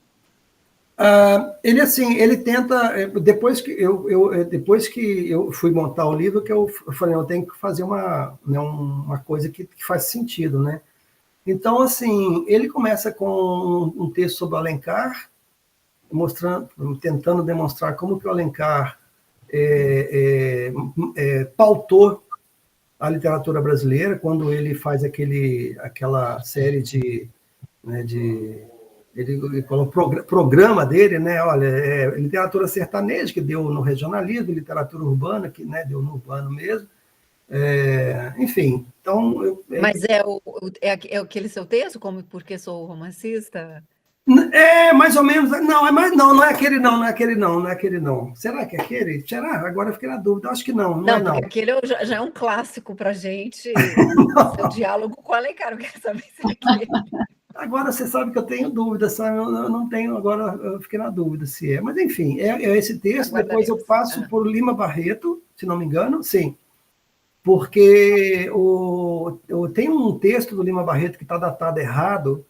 Ele tenta, depois que eu fui montar o livro, que eu falei, eu tenho que fazer uma coisa que faz sentido, né? Então, assim, ele começa com um texto sobre o Alencar, tentando demonstrar como que o Alencar pautou a literatura brasileira, quando ele faz aquela série ele coloca o programa dele, né? Olha, literatura sertaneja, que deu no regionalismo, literatura urbana, que, né, deu no urbano mesmo. Enfim, então... Mas é aquele seu texto, como Porque Sou Romancista? Mais ou menos. Não é aquele não. Será que é aquele? Será? Agora eu fiquei na dúvida. Acho que não. Não, porque aquele já é um clássico para a gente. Seu diálogo com o Alencar, eu quero saber se é aquele. Agora você sabe que eu tenho dúvida, sabe? Eu não tenho, agora eu fiquei na dúvida se é. Mas, enfim, é esse texto. Depois eu passo por Lima Barreto, se não me engano, sim. Porque tem um texto do Lima Barreto que está datado errado,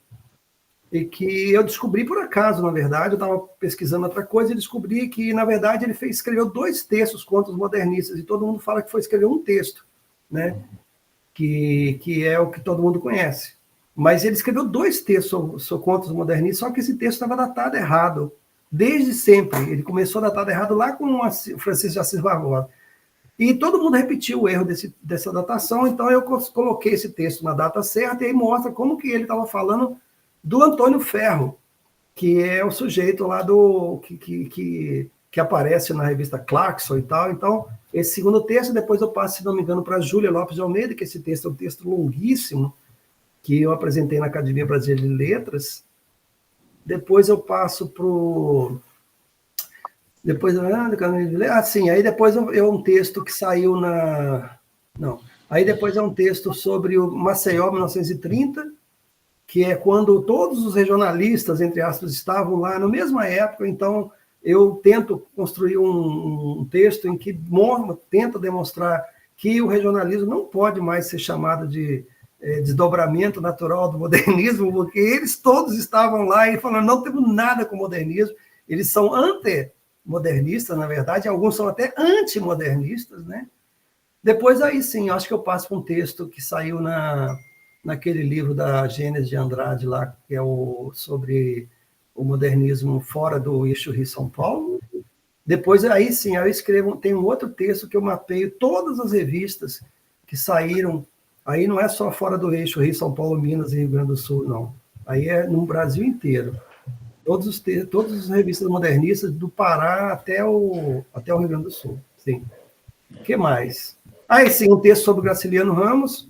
e que eu descobri por acaso, na verdade. Eu estava pesquisando outra coisa e descobri que, na verdade, ele escreveu 2 textos contra os modernistas, e todo mundo fala que foi escrever um texto, né? Que é o que todo mundo conhece. Mas ele escreveu 2 textos contra os modernistas, só que esse texto estava datado errado, desde sempre. Ele começou datado errado lá com o Francisco de Assis Barbosa. E todo mundo repetiu o erro dessa datação, então eu coloquei esse texto na data certa, e aí mostra como que ele estava falando do Antônio Ferro, que é o sujeito lá que aparece na revista Clarkson e tal. Então, esse segundo texto, depois eu passo, se não me engano, para a Júlia Lopes de Almeida, que esse texto é um texto longuíssimo, que eu apresentei na Academia Brasileira de Letras. Depois eu passo para o... aí depois é um texto que saiu na... Não. Aí depois é um texto sobre o Maceió, 1930, que é quando todos os regionalistas, entre aspas, estavam lá na mesma época. Então, eu tento construir um texto em que tenta demonstrar que o regionalismo não pode mais ser chamado de desdobramento natural do modernismo, porque eles todos estavam lá e falando, não temos nada com o modernismo. Eles são anti-modernistas, na verdade, alguns são até antimodernistas, né? Depois, aí sim, acho que eu passo para um texto que saiu naquele livro da Gênesis de Andrade lá, que é sobre o modernismo fora do eixo Rio-São Paulo. Depois, aí sim, eu escrevo, tem um outro texto que eu mapeio todas as revistas que saíram, aí não é só fora do eixo Rio-São Paulo, Minas e Rio Grande do Sul, não. Aí é no Brasil inteiro. Todas as revistas modernistas, do Pará até o Rio Grande do Sul. Sim. O que mais? Aí sim, um texto sobre o Graciliano Ramos,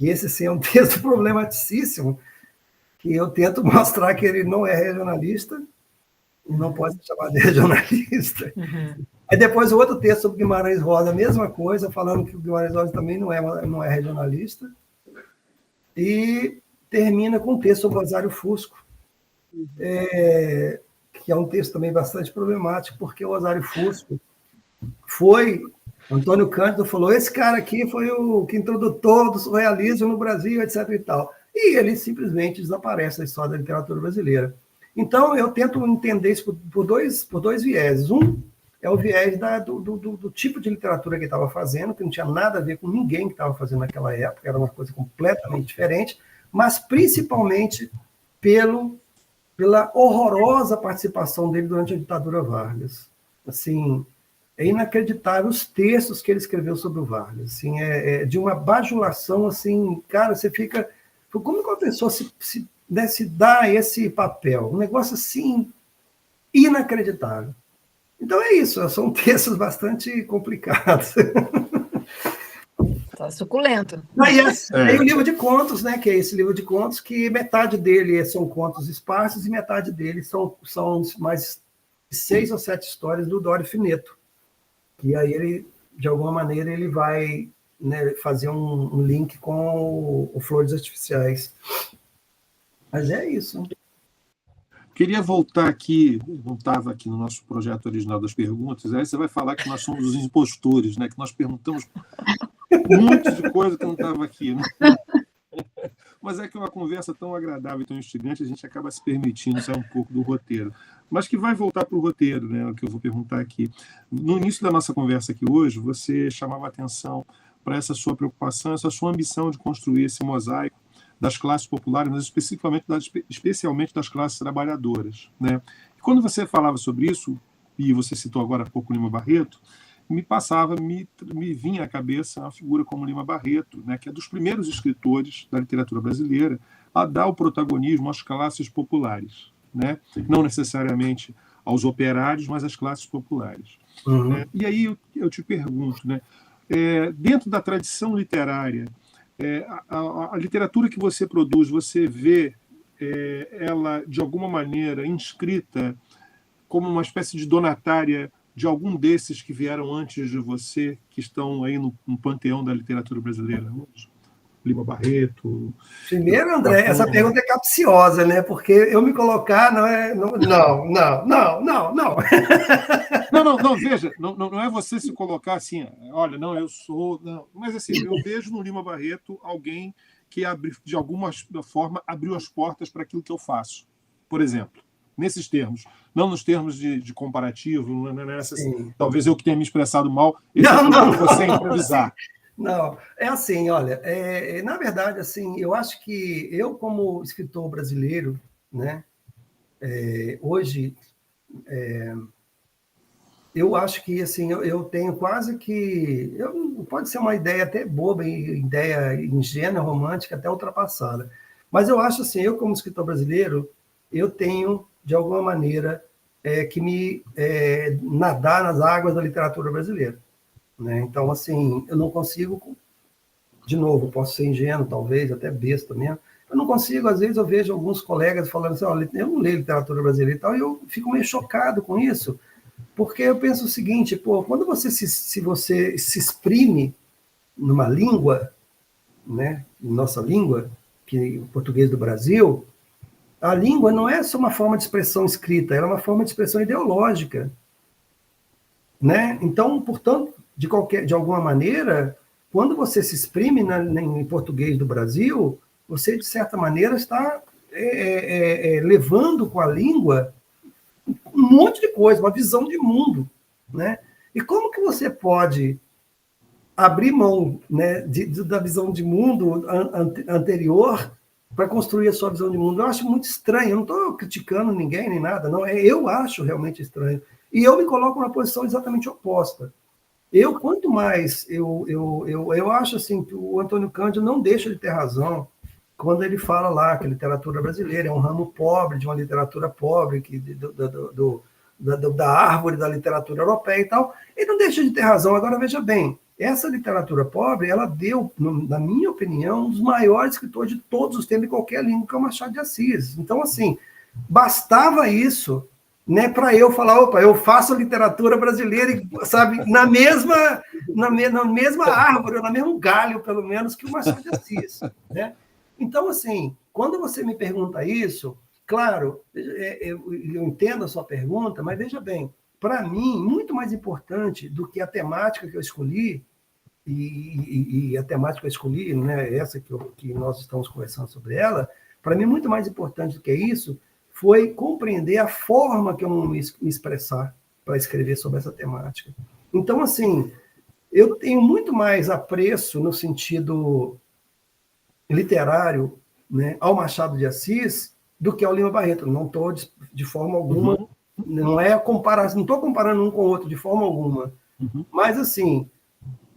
e esse sim é um texto problematicíssimo, que eu tento mostrar que ele não é regionalista, e não pode ser chamado de regionalista. Uhum. Aí depois o outro texto sobre Guimarães Rosa, a mesma coisa, falando que o Guimarães Rosa também não é regionalista. E termina com um texto sobre Rosário Fusco, que é um texto também bastante problemático, porque o Rosário Fusco Antônio Cândido falou, esse cara aqui foi o que introdutor do surrealismo no Brasil, etc. e tal. E ele simplesmente desaparece da história da literatura brasileira. Então, eu tento entender isso por dois vieses. Um é o viés do tipo de literatura que ele estava fazendo, que não tinha nada a ver com ninguém que estava fazendo naquela época, era uma coisa completamente diferente, mas principalmente pela horrorosa participação dele durante a ditadura Vargas. Assim, é inacreditável os textos que ele escreveu sobre o Vargas, assim, de uma bajulação, assim, cara, você fica... Como que uma pessoa se dá esse papel? Um negócio, assim, inacreditável. Então é isso, são textos bastante complicados. Tá suculento. Aí o livro de contos, né, que é esse livro de contos, que metade dele são contos esparsos e metade dele são mais 6 ou 7 histórias do Dório Fineto. E aí ele, de alguma maneira, ele vai, né, fazer um link com o Flores Artificiais. Mas é isso. Queria voltar aqui, não estava aqui no nosso projeto original das perguntas, aí você vai falar que nós somos os impostores, né, que nós perguntamos um monte de coisa que não estava aqui. Né? Mas é que é uma conversa tão agradável e tão instigante, a gente acaba se permitindo sair um pouco do roteiro. Mas que vai voltar para o roteiro, né, o que eu vou perguntar aqui. No início da nossa conversa aqui hoje, você chamava atenção para essa sua preocupação, essa sua ambição de construir esse mosaico das classes populares, mas especialmente das classes trabalhadoras, né? E quando você falava sobre isso, e você citou agora há pouco Lima Barreto, me vinha à cabeça uma figura como Lima Barreto, né, que é dos primeiros escritores da literatura brasileira a dar o protagonismo às classes populares, né? Não necessariamente aos operários, mas às classes populares. Uhum. E aí eu te pergunto, né, dentro da tradição literária, a literatura que você produz, você vê ela, de alguma maneira, inscrita como uma espécie de donatária de algum desses que vieram antes de você, que estão aí no panteão da literatura brasileira hoje? Lima Barreto... Primeiro, André, essa pergunta é capciosa, né? Porque eu me colocar não é... Não. Não, veja, não é você se colocar assim, olha, não, eu sou... Não. Mas assim, eu vejo no Lima Barreto alguém que, de alguma forma, abriu as portas para aquilo que eu faço. Por exemplo, nesses termos. Não nos termos de comparativo, talvez eu que tenha me expressado mal, você improvisar. Não, é assim, olha, na verdade, assim, eu acho que eu, como escritor brasileiro, né, hoje, eu acho que, assim, eu tenho quase que... pode ser uma ideia até boba, ideia ingênua, romântica, até ultrapassada. Mas eu acho, assim, eu, como escritor brasileiro, eu tenho, de alguma maneira, que me nadar nas águas da literatura brasileira. Né? Então, assim, eu não consigo, de novo, posso ser ingênuo, talvez, até besta mesmo, eu não consigo, às vezes eu vejo alguns colegas falando assim, olha, eu não leio literatura brasileira e tal, e eu fico meio chocado com isso, porque eu penso o seguinte, pô, quando você se exprime numa língua, né, nossa língua, que o português do Brasil, a língua não é só uma forma de expressão escrita, ela é uma forma de expressão ideológica, né? Então, portanto, de alguma maneira, quando você se exprime em português do Brasil, você, de certa maneira, está levando com a língua um monte de coisa, uma visão de mundo, né? E como que você pode abrir mão, né, da visão de mundo anterior para construir a sua visão de mundo? Eu acho muito estranho, eu não estou criticando ninguém nem nada, não, eu acho realmente estranho. E eu me coloco numa posição exatamente oposta. Quanto mais, eu acho assim, que o Antônio Cândido não deixa de ter razão quando ele fala lá que a literatura brasileira é um ramo pobre, de uma literatura pobre, da árvore da literatura europeia e tal. Ele não deixa de ter razão. Agora, veja bem, essa literatura pobre, ela deu, na minha opinião, um dos maiores escritores de todos os tempos, em qualquer língua, que é o Machado de Assis. Então, assim, bastava isso, né, para eu falar, opa, eu faço literatura brasileira, sabe, na mesma árvore, no mesmo galho, pelo menos, que o Machado de Assis, né? Então, assim, quando você me pergunta isso, claro, eu entendo a sua pergunta, mas veja bem, para mim, muito mais importante do que a temática que eu escolhi, e a temática que eu escolhi, né, essa que nós estamos conversando sobre ela, para mim, muito mais importante do que isso, foi compreender a forma que eu vou me expressar para escrever sobre essa temática. Então, assim, eu tenho muito mais apreço no sentido literário, né, ao Machado de Assis do que ao Lima Barreto. Não estou, de forma alguma, não estou comparando um com o outro de forma alguma. Mas, assim,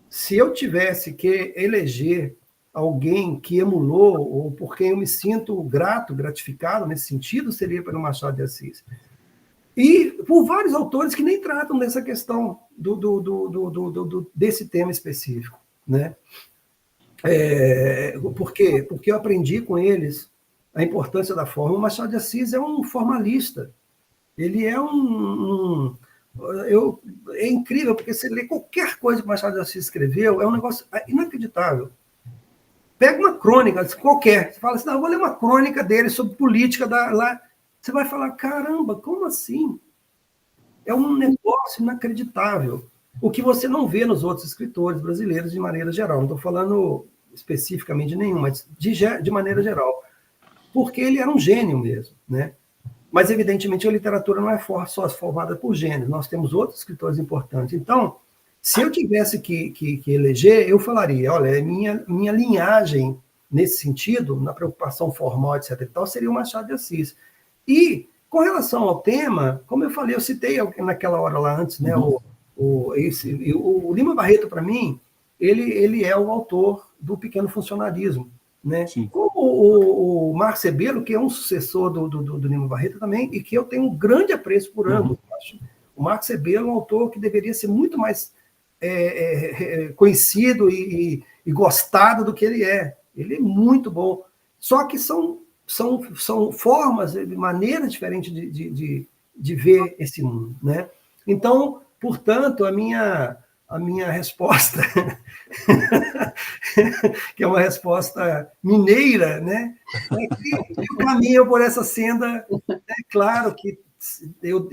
se eu tivesse que eleger alguém que emulou, ou por quem eu me sinto gratificado nesse sentido, seria pelo Machado de Assis. E por vários autores que nem tratam dessa questão desse tema específico, né? Por quê? Porque eu aprendi com eles a importância da forma. O Machado de Assis é um formalista. Ele é é incrível, porque você lê qualquer coisa que o Machado de Assis escreveu, é um negócio inacreditável. Pega uma crônica qualquer, você fala assim, não, vou ler uma crônica dele sobre política lá. Você vai falar, caramba, como assim? É um negócio inacreditável. O que você não vê nos outros escritores brasileiros de maneira geral. Não estou falando especificamente de nenhum, mas de maneira geral. Porque ele era um gênio mesmo, né? Mas, evidentemente, a literatura não é só formada por gênios. Nós temos outros escritores importantes. Então, se eu tivesse que eleger, eu falaria, olha, minha linhagem nesse sentido, na preocupação formal, etc. e tal, seria o Machado de Assis. E, com relação ao tema, como eu falei, eu citei naquela hora lá antes, né, o Lima Barreto, para mim, ele é o autor do Pequeno Funcionalismo, né? Como o Marx Rebelo, que é um sucessor do Lima Barreto também, e que eu tenho um grande apreço por ambos. Acho o Marx Rebelo é um autor que deveria ser muito mais conhecido e gostado do que ele é. Ele é muito bom. Só que são formas, maneiras diferentes de ver esse mundo, né? Então, portanto, a minha resposta, que é uma resposta mineira, né? É que eu caminho por essa senda. É claro que eu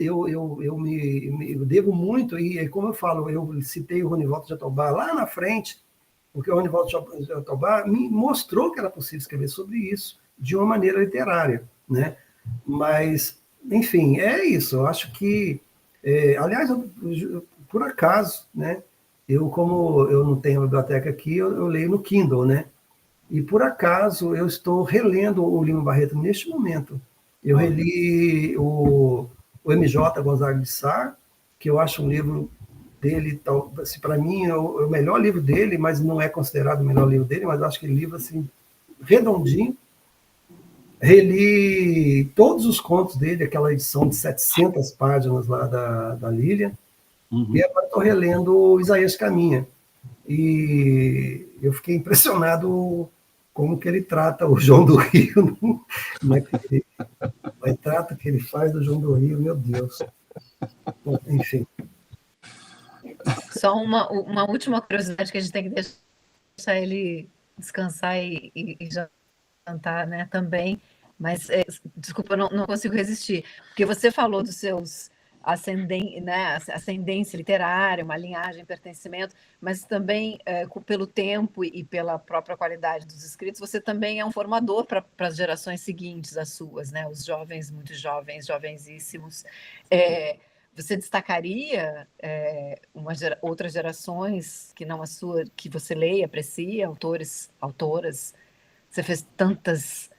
devo muito, e como eu falo, eu citei o Ronivaldo Jatobá lá na frente, porque o Ronivaldo Jatobá me mostrou que era possível escrever sobre isso de uma maneira literária, né? Mas, enfim, é isso. Eu acho que, aliás, por acaso, né? Como eu não tenho a biblioteca aqui, eu leio no Kindle, né? E por acaso eu estou relendo o Lima Barreto neste momento. Eu reli o MJ Gonzaga de Sá, que eu acho um livro dele, assim, para mim, é o melhor livro dele, mas não é considerado o melhor livro dele, mas acho que ele é um livro assim, redondinho. Reli todos os contos dele, aquela edição de 700 páginas lá da Lilian, e agora estou relendo o Isaías Caminha. E eu fiquei impressionado como que ele trata o João do Rio, o retrato que ele faz do João do Rio, meu Deus. Bom, enfim. Só uma última curiosidade que a gente tem que deixar ele descansar e jantar, né, também, mas, desculpa, eu não consigo resistir, porque você falou dos seus ascendência literária, uma linhagem, pertencimento, mas também, pelo tempo e pela própria qualidade dos escritos, você também é um formador para as gerações seguintes, as suas, né, os jovens, muito jovens, jovensíssimos. Você destacaria outras gerações que não a sua, que você lê e aprecia, autores, autoras? Você fez tantas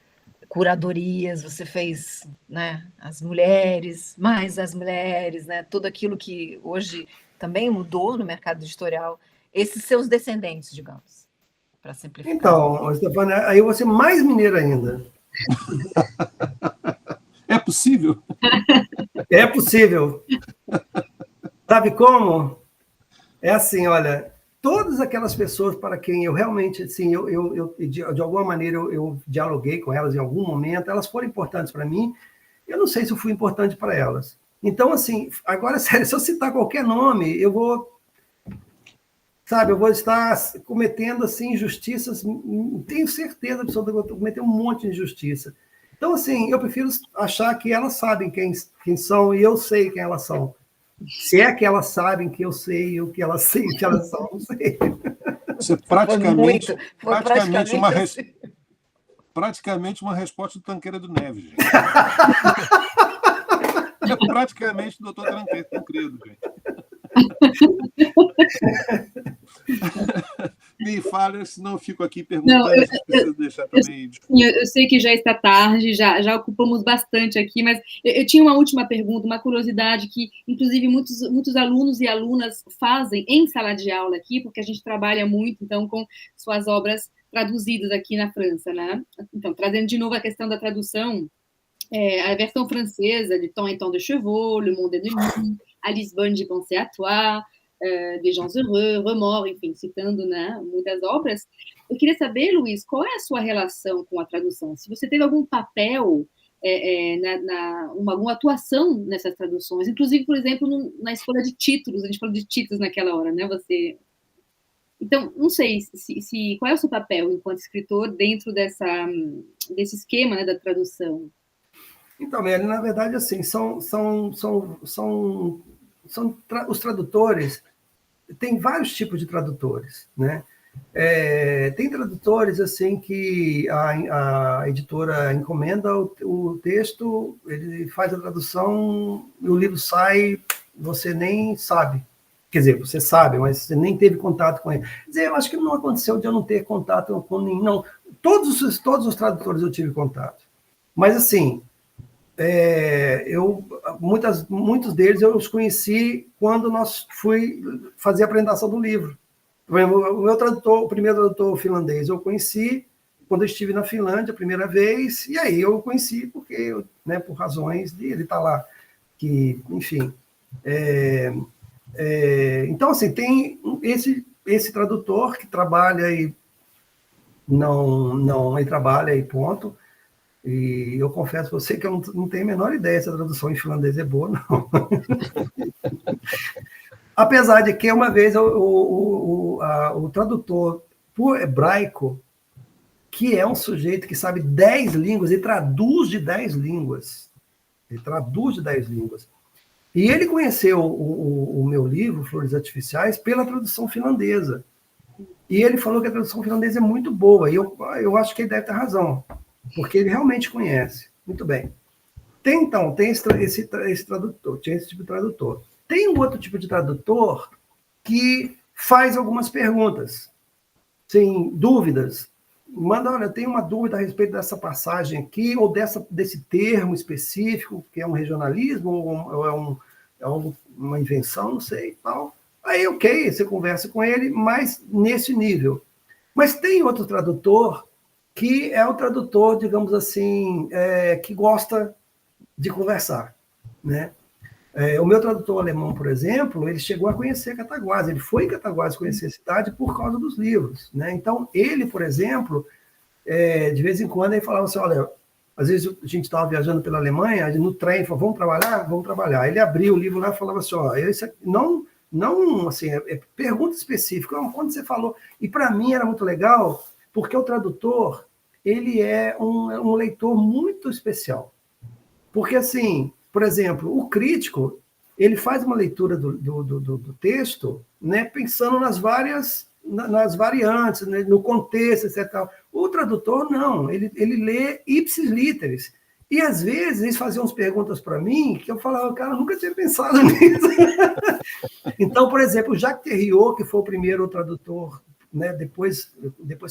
curadorias, você fez, né, as mulheres, mais as mulheres, né, tudo aquilo que hoje também mudou no mercado editorial, esses seus descendentes, digamos, para simplificar. Então, Stefania, aí eu vou ser mais mineira ainda. É possível? É possível. Sabe como? É assim, olha, todas aquelas pessoas para quem eu realmente, assim, de alguma maneira eu dialoguei com elas em algum momento, elas foram importantes para mim, eu não sei se eu fui importante para elas. Então, assim, agora, sério, se eu citar qualquer nome, eu vou estar cometendo, assim, injustiças, tenho certeza absoluta que eu vou cometer um monte de injustiça. Então, assim, eu prefiro achar que elas sabem quem são e eu sei quem elas são. Se é que elas sabem que eu sei o que elas são, não sei. Você praticamente uma resposta do Tanqueira do Neves, gente. É praticamente o doutor Tancredo, gente. Me fala, senão eu fico aqui perguntando, se precisa deixar também. Eu sei que já está tarde, já ocupamos bastante aqui, mas eu tinha uma última pergunta, uma curiosidade que, inclusive, muitos alunos e alunas fazem em sala de aula aqui, porque a gente trabalha muito, então, com suas obras traduzidas aqui na França, né? Então, trazendo de novo a questão da tradução, a versão francesa de Temps et Temps de Chevaux, Le Monde Ennemi, A Lisbonne, J'y pensais à toi, Des Gens Heureux, Remords, enfim, citando, né, muitas obras. Eu queria saber, Luiz, qual é a sua relação com a tradução? Se você teve algum papel, alguma atuação nessas traduções, inclusive, por exemplo, na escolha de títulos, a gente falou de títulos naquela hora, né? Então, não sei qual é o seu papel enquanto escritor dentro desse esquema, né, da tradução? Então, Mary, na verdade, assim, os tradutores, tem vários tipos de tradutores, né? Tem tradutores assim que a editora encomenda o texto, ele faz a tradução e o livro sai, você nem sabe. Quer dizer, você sabe, mas você nem teve contato com ele. Quer dizer, eu acho que não aconteceu de eu não ter contato com nenhum. Não, todos os tradutores eu tive contato. Mas, assim, muitos deles eu os conheci quando nós fui fazer a apresentação do livro. O primeiro tradutor finlandês eu conheci quando eu estive na Finlândia a primeira vez, e aí eu conheci porque, né, por razões de ele estar lá, que, enfim. Então, assim, tem esse tradutor que trabalha e não ele trabalha e ponto. E eu confesso a você que eu não tenho a menor ideia se a tradução em finlandês é boa, não. Apesar de que uma vez o tradutor por hebraico, que é um sujeito que sabe 10 línguas e traduz de 10 línguas. Ele traduz de 10 línguas. E ele conheceu o meu livro, Flores Artificiais, pela tradução finlandesa. E ele falou que a tradução finlandesa é muito boa. E eu acho que ele deve ter razão, porque ele realmente conhece. Muito bem. Tem esse tradutor, tinha esse tipo de tradutor. Tem um outro tipo de tradutor que faz algumas perguntas, sem dúvidas. Manda, olha, eu tenho uma dúvida a respeito dessa passagem aqui, ou desse termo específico, que é um regionalismo, ou é uma invenção, não sei, tal. Aí, ok, você conversa com ele, mas nesse nível. Mas tem outro tradutor que é o tradutor, digamos assim, que gosta de conversar, né? O meu tradutor alemão, por exemplo, ele chegou a conhecer Cataguases, ele foi em Cataguases conhecer a cidade por causa dos livros, né? Então, ele, por exemplo, de vez em quando, ele falava assim, olha, às vezes a gente estava viajando pela Alemanha, no trem, falava, vamos trabalhar? Vamos trabalhar. Ele abria o livro lá e falava assim, ó, não assim, pergunta específica, quando você falou... E para mim era muito legal, porque o tradutor, ele é um leitor muito especial. Porque, assim, por exemplo, o crítico, ele faz uma leitura do texto, né, pensando nas variantes, né, no contexto, etc. O tradutor, não, ele lê ipsis literis. E, às vezes, eles faziam umas perguntas para mim que eu falava, cara, eu nunca tinha pensado nisso. Então, por exemplo, o Jacques Derrida, que foi o primeiro tradutor, né, depois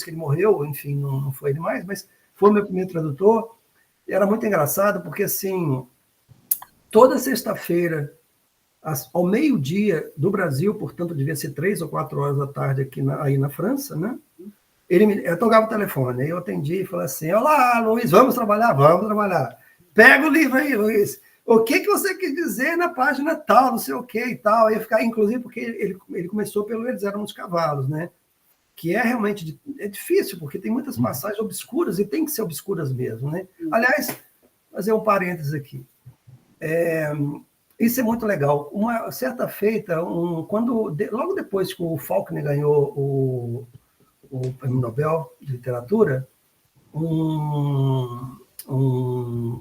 que ele morreu, enfim, não foi ele mais, mas foi o meu primeiro tradutor. Era muito engraçado, porque, assim, toda sexta-feira, ao meio-dia do Brasil, portanto, devia ser 3 ou 4 horas da tarde aí na França, né? Eu tocava o telefone, aí eu atendi e falei assim, olá, Luiz, vamos trabalhar? Vamos trabalhar. Pega o livro aí, Luiz. O que você quis dizer na página tal, não sei o que e tal. Aí eu ficava, inclusive, porque ele começou pelo Eles Eram os Cavalos, né? Que é realmente difícil, porque tem muitas passagens obscuras, e tem que ser obscuras mesmo, né? Aliás, fazer um parênteses aqui. Isso é muito legal. Uma certa feita, logo depois que o Faulkner ganhou o Prêmio Nobel de Literatura, um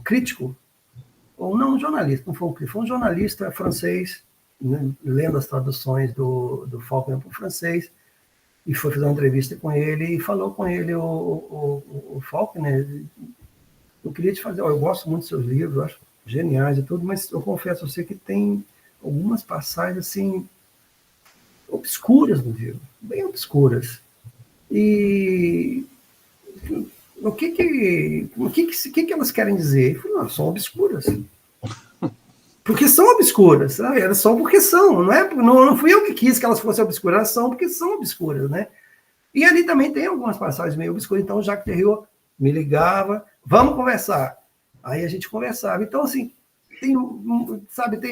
crítico, ou não um jornalista, não foi um crítico, foi um jornalista francês, né, lendo as traduções do Faulkner para o francês, e foi fazer uma entrevista com ele, e falou com ele, o Faulkner, eu queria te fazer, eu gosto muito dos seus livros, eu acho geniais e tudo, mas eu confesso a você que tem algumas passagens, assim, obscuras no livro, bem obscuras. E o que elas querem dizer? Eu falei, não, são obscuras. Porque são obscuras, sabe? Elas são porque são, não fui eu que quis que elas fossem obscuras, elas são porque são obscuras, né? E ali também tem algumas passagens meio obscuras, então o Jacques Derrida me ligava, vamos conversar. Aí a gente conversava. Então, assim, tem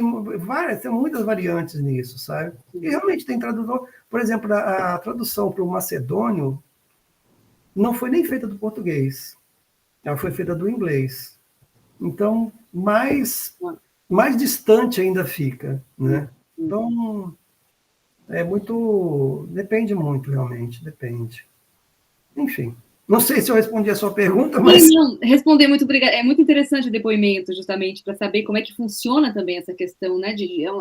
muitas variantes nisso, sabe? E realmente tem tradutor, por exemplo, a tradução para o macedônio não foi nem feita do português, ela foi feita do inglês. Então, mais distante ainda fica, né? Então, depende muito, realmente, depende. Enfim, não sei se eu respondi a sua pergunta, mas... Não, responder, muito obrigada. É muito interessante o depoimento, justamente, para saber como é que funciona também essa questão, né? É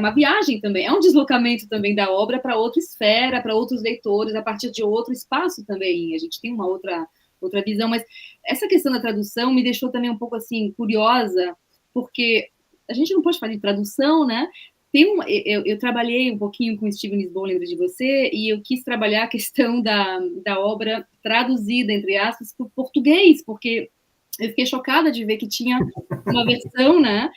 uma viagem também, é um deslocamento também da obra para outra esfera, para outros leitores, a partir de outro espaço também. A gente tem uma outra visão, mas essa questão da tradução me deixou também um pouco, assim, curiosa, porque a gente não pode falar de tradução, né? eu trabalhei um pouquinho com Steven Lisboa, lembro de você, e eu quis trabalhar a questão da obra traduzida, entre aspas, para o português, porque eu fiquei chocada de ver que tinha uma versão, né?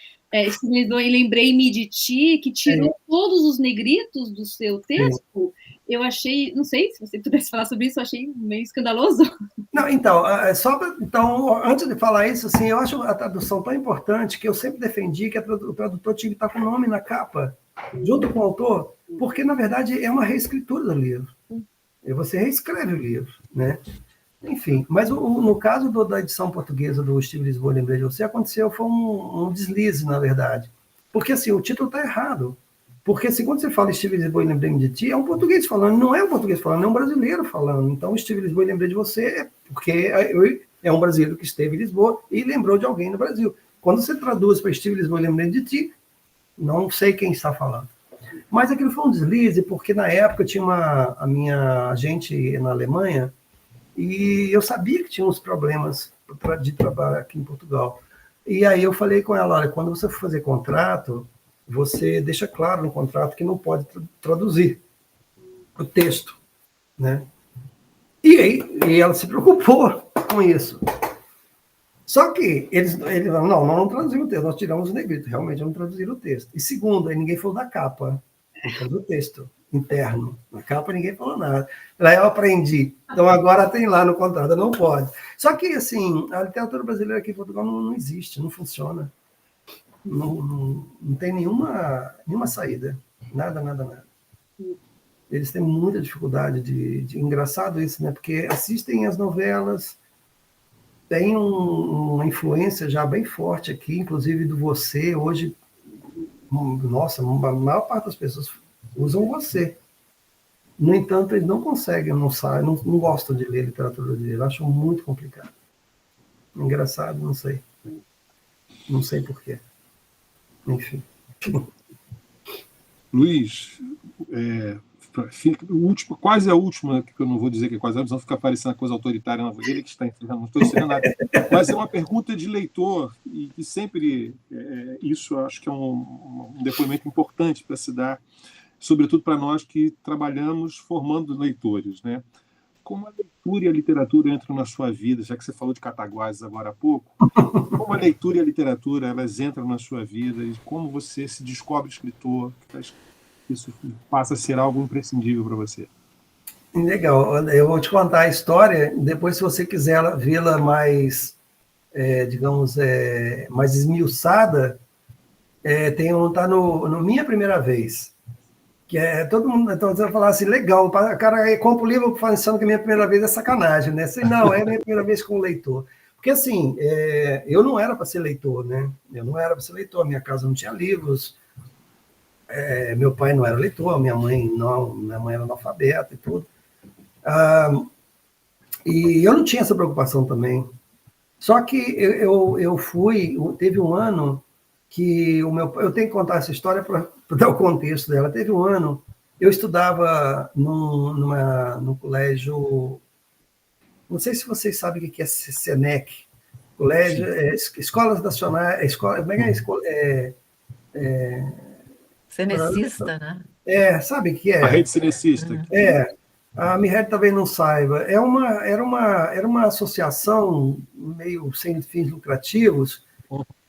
Steven Lisboa, e lembrei-me de ti, que tirou todos os negritos do seu texto. Eu achei, não sei se você pudesse falar sobre isso, eu achei meio escandaloso. Não, então, então, antes de falar isso, assim, eu acho a tradução tão importante que eu sempre defendi que o tradutor tinha que estar com o nome na capa, junto com o autor, porque, na verdade, é uma reescritura do livro. E você reescreve o livro, né? Enfim, mas no caso da edição portuguesa do Steven Lisboa, lembrei de você, foi um deslize, na verdade. Porque, assim, o título está errado. Porque, assim, quando você fala Steven Lisboa e lembrei de ti, é um português falando, não é um português falando, é um brasileiro falando. Então, Steven Lisboa e lembrei de você porque é um brasileiro que esteve em Lisboa e lembrou de alguém no Brasil. Quando você traduz para Steven Lisboa e lembrei de ti, não sei quem está falando. Mas aquilo foi um deslize, porque na época tinha a minha agente na Alemanha e eu sabia que tinha uns problemas de trabalho aqui em Portugal. E aí eu falei com ela, olha, quando você for fazer contrato, você deixa claro no contrato que não pode traduzir o texto, né? E ela se preocupou com isso. Só que eles não traduzimos o texto, nós tiramos o negrito, realmente não traduziram o texto. E segundo, aí ninguém falou da capa, do texto interno. Na capa ninguém falou nada. Aí eu aprendi. Então agora tem lá no contrato, não pode. Só que, assim, a literatura brasileira aqui em Portugal não existe, não funciona. Não tem nenhuma saída. Nada. Eles têm muita dificuldade engraçado isso, né? Porque assistem as novelas, tem uma influência já bem forte aqui, inclusive do você. Hoje, nossa, a maior parte das pessoas usam você. No entanto, eles não conseguem, não gostam de ler literatura brasileira, acham muito complicado. Engraçado, não sei. Não sei porquê. Enfim. Luiz, quase a última, que eu não vou dizer que é quase a última, não fica parecendo uma coisa autoritária, não, ele que está encerrando, não estou encerrando nada. Mas é uma pergunta de leitor, e que sempre, isso acho que é um depoimento importante para se dar, sobretudo para nós que trabalhamos formando leitores, né? Como a leitura e a literatura entram na sua vida, já que você falou de Cataguases agora há pouco, como a leitura e a literatura elas entram na sua vida e como você se descobre escritor, isso passa a ser algo imprescindível para você. Legal, eu vou te contar a história, depois se você quiser vê-la mais, digamos, mais esmiuçada, tá no Minha Primeira Vez, que todo mundo então, vai falar assim, legal, o cara compra o livro pensando que a minha primeira vez é sacanagem, né? Assim, não, é a minha primeira vez como leitor. Porque, assim, eu não era para ser leitor, né? Eu não era para ser leitor, minha casa não tinha livros, meu pai não era leitor, minha mãe era analfabeta e tudo. E eu não tinha essa preocupação também. Só que teve um ano que eu tenho que contar essa história para dar o contexto dela. Teve um ano, eu estudava num colégio, não sei se vocês sabem o que é SENEC, colégio, Escolas Nacionais, como é que é? Cenecista, né? Sabe o que é? A rede cenecista. A Mireille talvez não saiba. Era uma associação meio sem fins lucrativos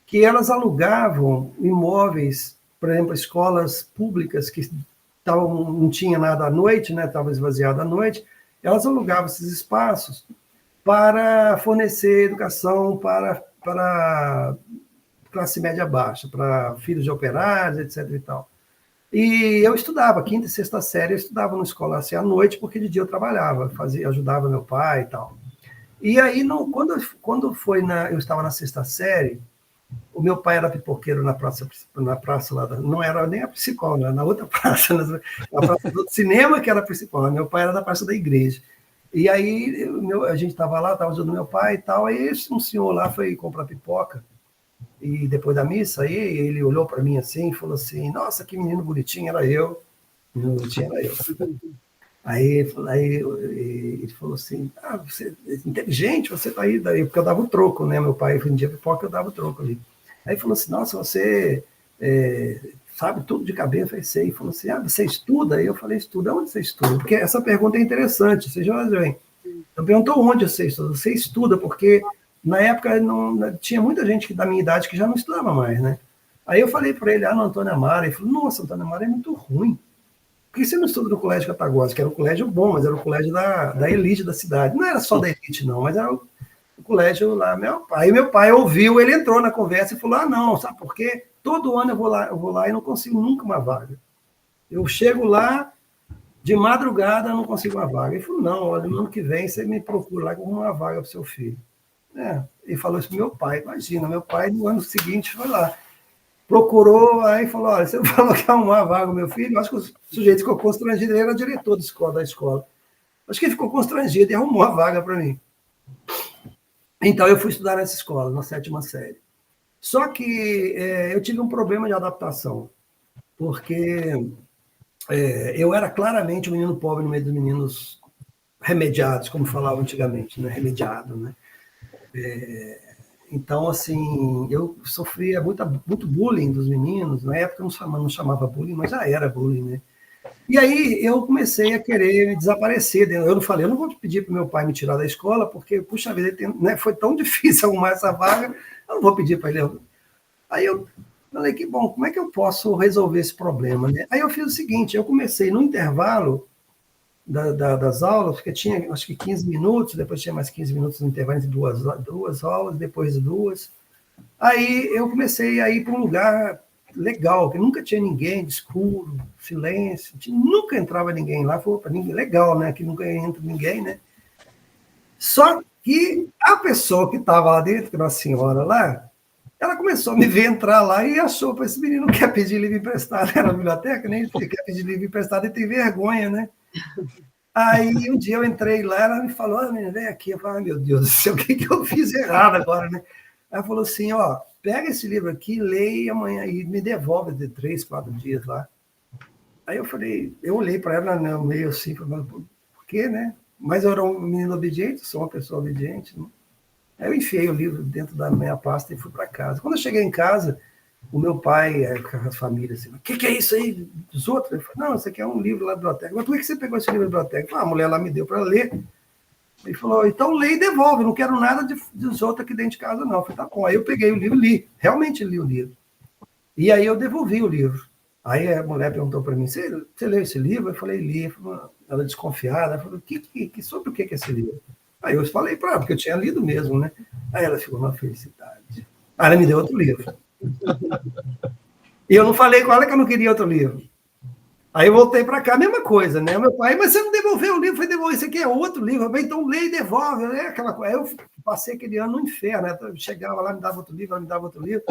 que elas alugavam imóveis, por exemplo, escolas públicas que não tinha nada à noite, né, estava esvaziada à noite, elas alugavam esses espaços para fornecer educação para classe média baixa, para filhos de operários, etc. e tal. E eu estudava, quinta e sexta série, eu estudava numa escola assim à noite, porque de dia eu trabalhava, ajudava meu pai e tal. E aí, quando eu estava na sexta série, o meu pai era pipoqueiro na praça lá, não era nem a principal, né, na outra praça, na praça do cinema que era a principal, meu pai era da praça da igreja. E aí a gente estava lá, estava ajudando meu pai e tal, aí um senhor lá foi comprar pipoca, e depois da missa, aí ele olhou para mim assim e falou assim, nossa, que menino bonitinho, era eu. Menino bonitinho era eu. Aí ele falou assim, você é inteligente, você está aí, daí, porque eu dava o troco, né? Meu pai vendia pipoca, eu dava o troco ali. Aí ele falou assim, nossa, você sabe tudo de cabeça, aí sei. E falou assim, você estuda? Aí eu falei, estuda. Onde você estuda? Porque essa pergunta é interessante. Você já vem. Eu perguntou onde você estuda. Você estuda, porque na época tinha muita gente da minha idade que já não estudava mais, né? Aí eu falei para ele, no Antônio Amaro. Ele falou, nossa, Antônio Amaro é muito ruim. Por que você não estuda no Colégio Cataguases? Que era um colégio bom, mas era o colégio da elite da cidade. Não era só da elite, não, mas era o colégio lá. Meu pai ouviu, ele entrou na conversa e falou, não, sabe por quê? Todo ano eu vou lá e não consigo nunca uma vaga. Eu chego lá, de madrugada, não consigo uma vaga. Ele falou, não, olha, no ano que vem você me procura lá com uma vaga para o seu filho. Ele falou isso para meu pai. Imagina, meu pai no ano seguinte foi lá. Procurou, aí falou, olha, você falou que ia arrumar a vaga, meu filho. Acho que o sujeito ficou constrangido, ele era diretor da escola. Acho que ele ficou constrangido e arrumou a vaga para mim. Então, eu fui estudar nessa escola, na 7ª série. Só que eu tive um problema de adaptação, porque eu era claramente um menino pobre no meio dos meninos remediados, como falavam antigamente, né? Remediado, né? Então, assim, eu sofria muito bullying dos meninos. Na época não chamava bullying, mas já era bullying, né? E aí eu comecei a querer me desaparecer. Eu não falei, eu não vou pedir para o meu pai me tirar da escola, porque, puxa vida, né, foi tão difícil arrumar essa vaga, eu não vou pedir para ele. Aí eu falei, que bom, como é que eu posso resolver esse problema, né? Aí eu fiz o seguinte, eu comecei no intervalo das aulas, porque tinha acho que 15 minutos, depois tinha mais 15 minutos no intervalo entre duas aulas, depois de duas. Aí eu comecei a ir para um lugar legal, que nunca tinha ninguém, de escuro, silêncio, nunca entrava ninguém lá, foi para ninguém legal, né? Que nunca entra ninguém, né? Só que a pessoa que estava lá dentro, que era uma senhora lá, ela começou a me ver entrar lá e achou, para esse menino não quer pedir livro emprestado, era na biblioteca, nem quer pedir livro emprestado e tem vergonha, né? Aí um dia eu entrei lá, ela me falou, menina, vem aqui. Eu falei, meu Deus do céu, o que eu fiz errado agora, né? Ela falou assim, pega esse livro aqui, leia amanhã e me devolve de 3, 4 dias lá. Aí eu olhei para ela meio assim, falei, por quê, né? Mas eu era um menino obediente, sou uma pessoa obediente, né? Aí eu enfiei o livro dentro da minha pasta e fui para casa. Quando eu cheguei em casa, o meu pai, com a família, assim, o que é isso aí dos outros? Ele falou, não, isso aqui é um livro lá da biblioteca. Mas por que você pegou esse livro da biblioteca? A mulher lá me deu para ler. Ele falou, então lê e devolve, não quero nada dos outros aqui dentro de casa, não. Eu falei, tá bom. Aí eu peguei o livro e li, realmente li o livro. E aí eu devolvi o livro. Aí a mulher perguntou para mim, você leu esse livro? Eu falei, li. Ela desconfiada, ela falou, sobre o que é esse livro? Aí eu falei para ela, porque eu tinha lido mesmo, né? Aí ela ficou na felicidade. Aí ela me deu outro livro. E eu não falei com ela que eu não queria outro livro. Aí eu voltei para cá, mesma coisa, né? Meu pai, mas você não devolveu o livro? Eu falei, devolver, isso aqui é outro livro. Eu falei, então lê e devolve, né? Aquela coisa. Aí eu passei aquele ano no inferno, né? Eu chegava lá, me dava outro livro, ela me dava outro livro.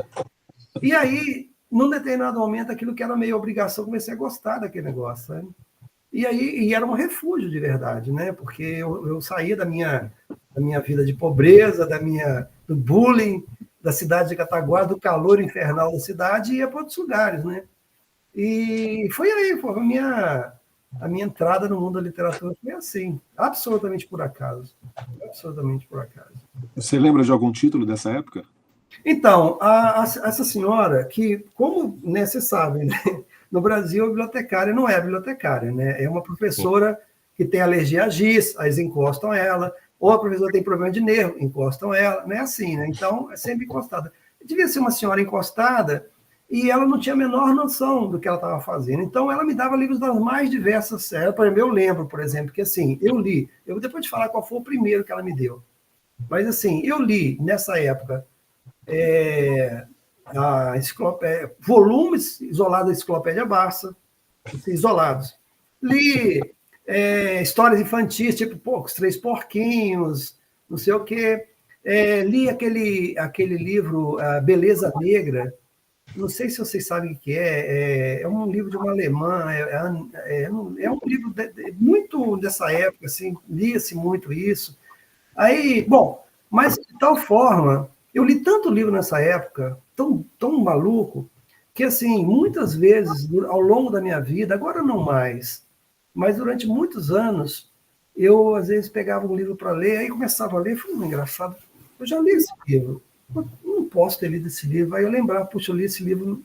E aí, num determinado momento, aquilo que era meio obrigação, eu comecei a gostar daquele negócio, sabe? E era um refúgio de verdade, né? Porque eu saía da minha vida de pobreza, do bullying, da cidade de Cataguá, do calor infernal da cidade, e ia para outros lugares, né? E foi a minha entrada no mundo da literatura foi assim, absolutamente por acaso. Absolutamente por acaso. Você lembra de algum título dessa época? Então, essa senhora, que, como, né, você sabe, né, no Brasil a bibliotecária não é bibliotecária, né? É uma professora que tem alergia a giz, aí eles encostam ela, ou a professora tem problema de nervo, encostam ela, não é assim, né? Então, é sempre encostada. Devia ser uma senhora encostada e ela não tinha a menor noção do que ela estava fazendo. Então, ela me dava livros das mais diversas séries. Por exemplo, eu lembro, por exemplo, que assim, eu vou depois te falar qual foi o primeiro que ela me deu, mas assim, eu li, nessa época, a enciclopédia, volumes isolados da Enciclopédia Barça, isolados. Li histórias infantis, tipo, Os Três Porquinhos, não sei o quê. Li aquele livro, Beleza Negra, não sei se vocês sabem o que é um livro de uma alemã, é um livro muito dessa época, assim, lia-se muito isso. Aí, bom, mas de tal forma, eu li tanto livro nessa época, tão maluco, que, assim, muitas vezes, ao longo da minha vida, agora não mais, mas durante muitos anos, eu, às vezes, pegava um livro para ler, aí começava a ler, foi engraçado, eu já li esse livro, não posso ter lido esse livro. Aí eu lembrava, puxa, eu li esse livro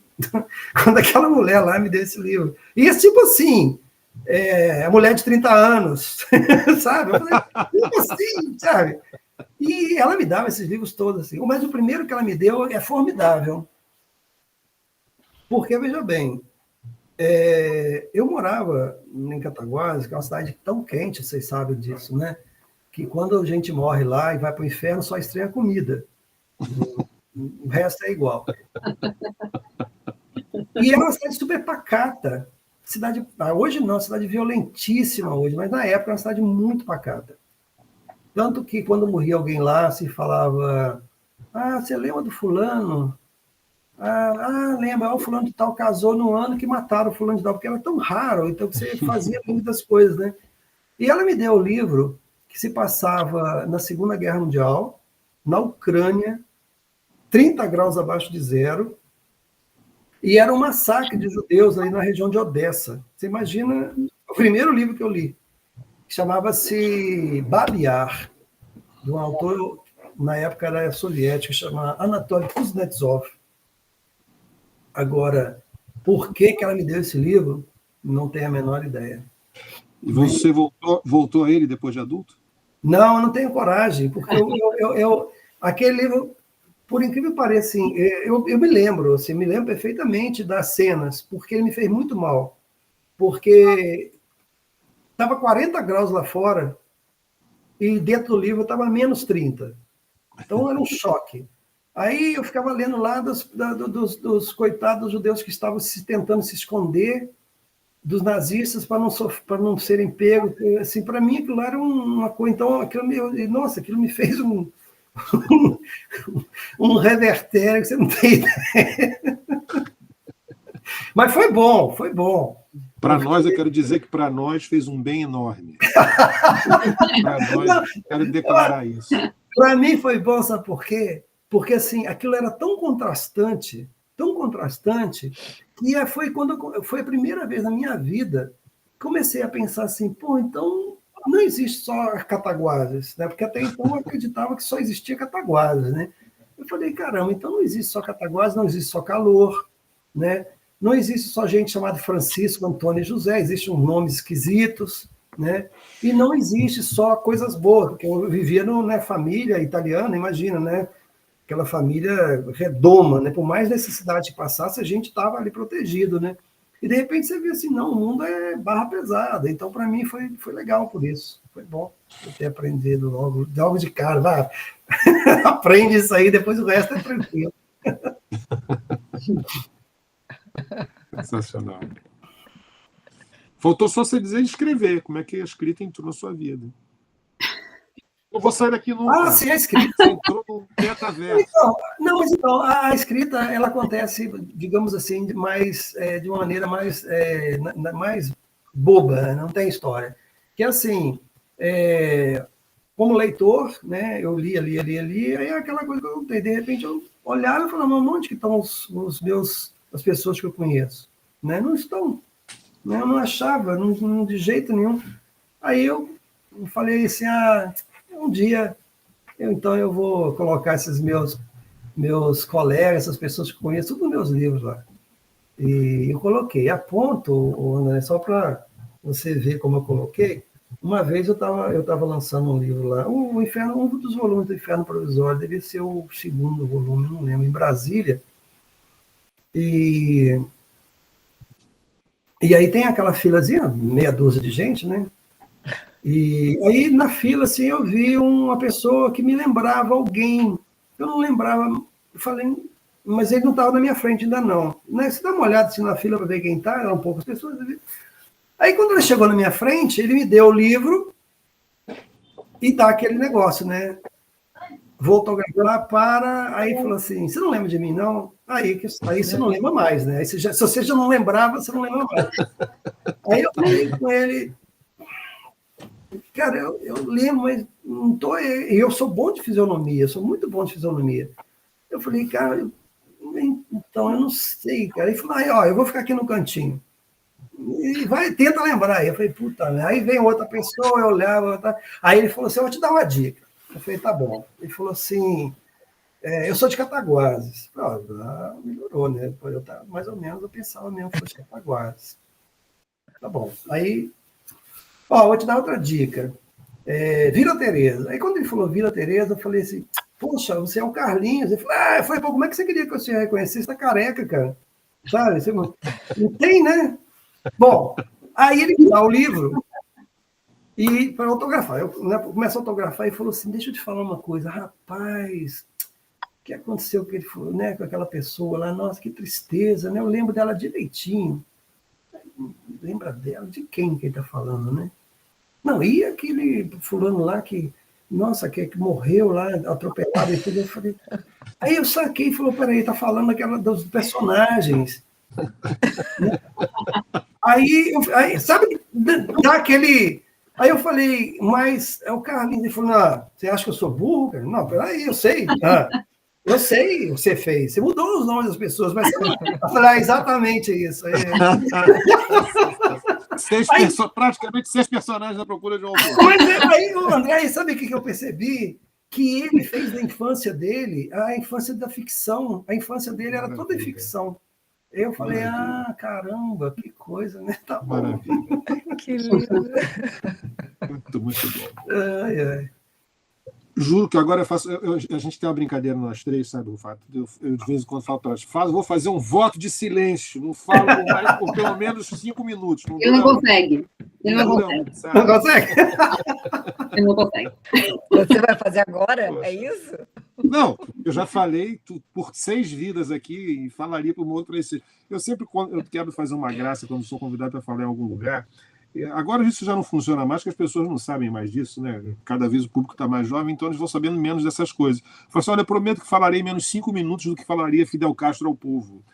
quando aquela mulher lá me deu esse livro. E é tipo assim, a mulher de 30 anos, sabe? Eu falei, como assim, sabe? E ela me dava esses livros todos, assim. Mas o primeiro que ela me deu é formidável. Porque, veja bem, eu morava em Cataguases, que é uma cidade tão quente, vocês sabem disso, né? Que quando a gente morre lá e vai para o inferno, só estranha a comida. O resto é igual. E é uma cidade super pacata. Hoje não, cidade violentíssima hoje, mas na época era uma cidade muito pacata. Tanto que quando morria alguém lá, se falava: ah, você lembra do fulano? Lembra, o fulano de tal casou no ano que mataram o fulano de tal, porque era tão raro, então você fazia muitas coisas, né? E ela me deu o livro que se passava na Segunda Guerra Mundial, na Ucrânia, 30 graus abaixo de zero, e era um massacre de judeus ali na região de Odessa. Você imagina, o primeiro livro que eu li, que chamava-se Babi Yar, de um autor, na época era soviético, chamado Anatoly Kuznetsov. Agora, por que ela me deu esse livro? Não tenho a menor ideia. E você voltou a ele depois de adulto? Não, eu não tenho coragem, porque aquele livro, por incrível que pareça, assim, eu me lembro, assim, me lembro perfeitamente das cenas, porque ele me fez muito mal. Porque estava 40 graus lá fora e dentro do livro estava menos 30. Então era um choque. Aí eu ficava lendo lá dos coitados judeus que estavam tentando se esconder dos nazistas para não serem pegos. Assim, para mim aquilo era uma coisa. Então, aquilo me fez um revertério que você não tem ideia. Mas foi bom, foi bom. Para nós, eu quero dizer que para nós fez um bem enorme. Para nós, quero declarar isso. Para mim foi bom, sabe por quê? Porque assim, aquilo era tão contrastante, que foi a primeira vez na minha vida que comecei a pensar assim, pô, então não existe só Cataguases, né? Porque até então eu acreditava que só existia Cataguases, né? Eu falei, caramba, então não existe só Cataguases, não existe só Calor, né? Não existe só gente chamada Francisco, Antônio e José, existem uns nomes esquisitos, né? E não existe só coisas boas, porque eu vivia na família italiana, imagina, né? Aquela família redoma, né? Por mais necessidade que passasse, a gente estava ali protegido, né? E de repente você vê assim, não, o mundo é barra pesada. Então, para mim, foi legal por isso. Foi bom eu ter aprendido logo de cara. Vai, aprende isso aí, depois o resto é tranquilo. Sensacional. Faltou só você dizer escrever. Como é que a escrita entrou na sua vida? Não vou sair daqui nunca. Sim, a escrita. Você entrou no metaverso. Mas a escrita, ela acontece, digamos assim, de uma maneira mais boba, né? Não tem história. Que assim, como leitor, né, eu li, aí é aquela coisa que eu contei. De repente eu olhava e falava, onde que estão as pessoas que eu conheço? Né? Não estão. Né? Eu não achava, de jeito nenhum. Aí eu falei assim, um dia, eu vou colocar esses meus colegas, essas pessoas que eu conheço, tudo nos meus livros lá. E eu coloquei. A ponto, André, só para você ver como eu coloquei, uma vez eu estava lançando um livro lá, o Inferno, um dos volumes do Inferno Provisório, devia ser o segundo volume, não lembro, em Brasília. E aí tem aquela filazinha, meia dúzia de gente, né? E aí, na fila, assim, eu vi uma pessoa que me lembrava alguém. Eu não lembrava, eu falei, mas ele não estava na minha frente ainda não. Né? Você dá uma olhada assim, na fila para ver quem está, eram poucas pessoas. Aí, quando ele chegou na minha frente, ele me deu o livro e dá aquele negócio, né? Vou autografar aí falou assim, você não lembra de mim, não? Aí você não lembra mais, né? Aí se você já não lembrava, você não lembra mais. Aí eu falei com ele, cara, eu lembro, mas não tô. Eu sou bom de fisionomia, eu sou muito bom de fisionomia. Eu falei, cara, então eu não sei, cara. Ele falou, eu vou ficar aqui no cantinho. E tenta lembrar. Eu falei, puta, né? Aí vem outra pessoa, eu olhava. Aí ele falou assim, eu vou te dar uma dica. Eu falei, tá bom. Ele falou assim, Eu sou de Cataguases. Melhorou, né? Eu tava, mais ou menos, eu pensava mesmo que fosse de Cataguases. Tá bom. Aí, vou te dar outra dica. Vila Teresa. Aí, quando ele falou Vila Teresa, eu falei assim, poxa, você é o Carlinhos. Ele falou, pô, como é que você queria que você reconhecesse? Você tá careca, cara. Sabe? Você não tem, né? Bom, aí ele me dá o livro e para autografar. Eu começo a autografar e falou assim, deixa eu te falar uma coisa. Rapaz, o que aconteceu que ele falou, né, com aquela pessoa lá? Nossa, que tristeza, né? Eu lembro dela direitinho. Lembra dela? De quem que ele está falando, né? Não, e aquele fulano lá que, nossa, que morreu lá, atropelado e tudo. Eu falei... Aí eu saquei e falou, peraí, tá falando aquela dos personagens. Aí, sabe, dá aquele... Aí eu falei, mas é o Carlinhos. Ele falou, não, você acha que eu sou burro, cara? Não, peraí, eu sei. Eu sei o que você fez. Você mudou os nomes das pessoas, mas... Eu falei, exatamente isso. Praticamente 6 personagens na procura de um autor. Mas aí, André, sabe o que eu percebi? Que ele fez da infância dele a infância da ficção. A infância dele era toda em ficção. Eu falei, caramba, que coisa, né? Tá bom. Maravilha. Que lindo. Muito, muito bom. Ai, ai. Juro que agora eu faço. A gente tem uma brincadeira nós três, sabe, Rufato? Eu de vez em quando falo para elas, vou fazer um voto de silêncio, não falo por pelo menos 5 minutos. Ele não consegue. Ele não consegue. Não consegue? Ele não consegue. Você vai fazer agora? Poxa. É isso? Não, eu já falei por 6 vidas aqui e falaria para o outro para esse. Eu sempre eu quero fazer uma graça quando sou convidado para falar em algum lugar. Agora isso já não funciona mais, porque as pessoas não sabem mais disso, né? Cada vez o público está mais jovem, então eles vão sabendo menos dessas coisas. Eu falei assim, olha, eu prometo que falarei menos 5 minutos do que falaria Fidel Castro ao povo.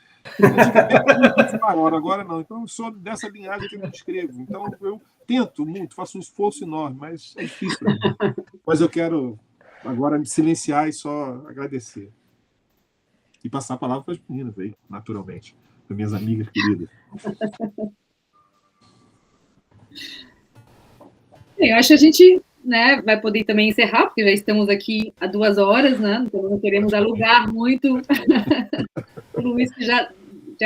Agora não. Então eu sou dessa linhagem que eu me escrevo. Então eu tento muito, faço um esforço enorme, mas é difícil. Mas eu quero agora me silenciar e só agradecer. E passar a palavra para as meninas aí, naturalmente. Para minhas amigas queridas. Eu acho que a gente, né, vai poder também encerrar, porque já estamos aqui há 2 horas, né? Então não queremos alugar muito. O Luiz que já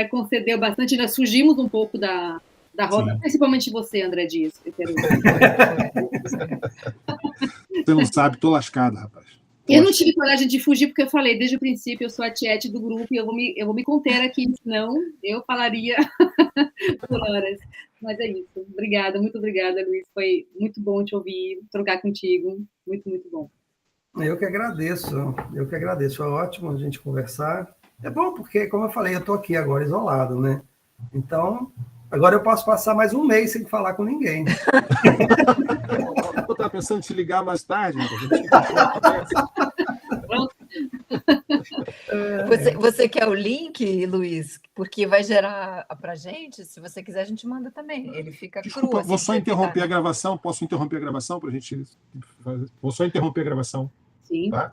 concedeu bastante, já surgimos um pouco da roda, sim. Principalmente você, André Dias. Você não sabe, tô lascado, rapaz. Eu não tive coragem de fugir, porque eu falei, desde o princípio, eu sou a tiete do grupo e eu vou me conter aqui, senão eu falaria por horas. Mas é isso. Obrigada, muito obrigada, Luiz. Foi muito bom te ouvir, trocar contigo. Muito, muito bom. Eu que agradeço. Foi ótimo a gente conversar. É bom porque, como eu falei, eu estou aqui agora isolado, né? Então, agora eu posso passar mais um mês sem falar com ninguém. Eu estava pensando em te ligar mais tarde. Você quer o link, Luiz? Porque vai gerar para a gente. Se você quiser, a gente manda também. Ele fica Desculpa, cru. Assim, vou só interromper a gravação. Posso interromper a gravação para a gente fazer? Vou só interromper a gravação. Sim. Tá?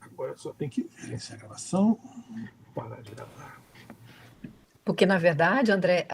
Agora só tem que iniciar a gravação. Parar de gravar. Porque, na verdade, André,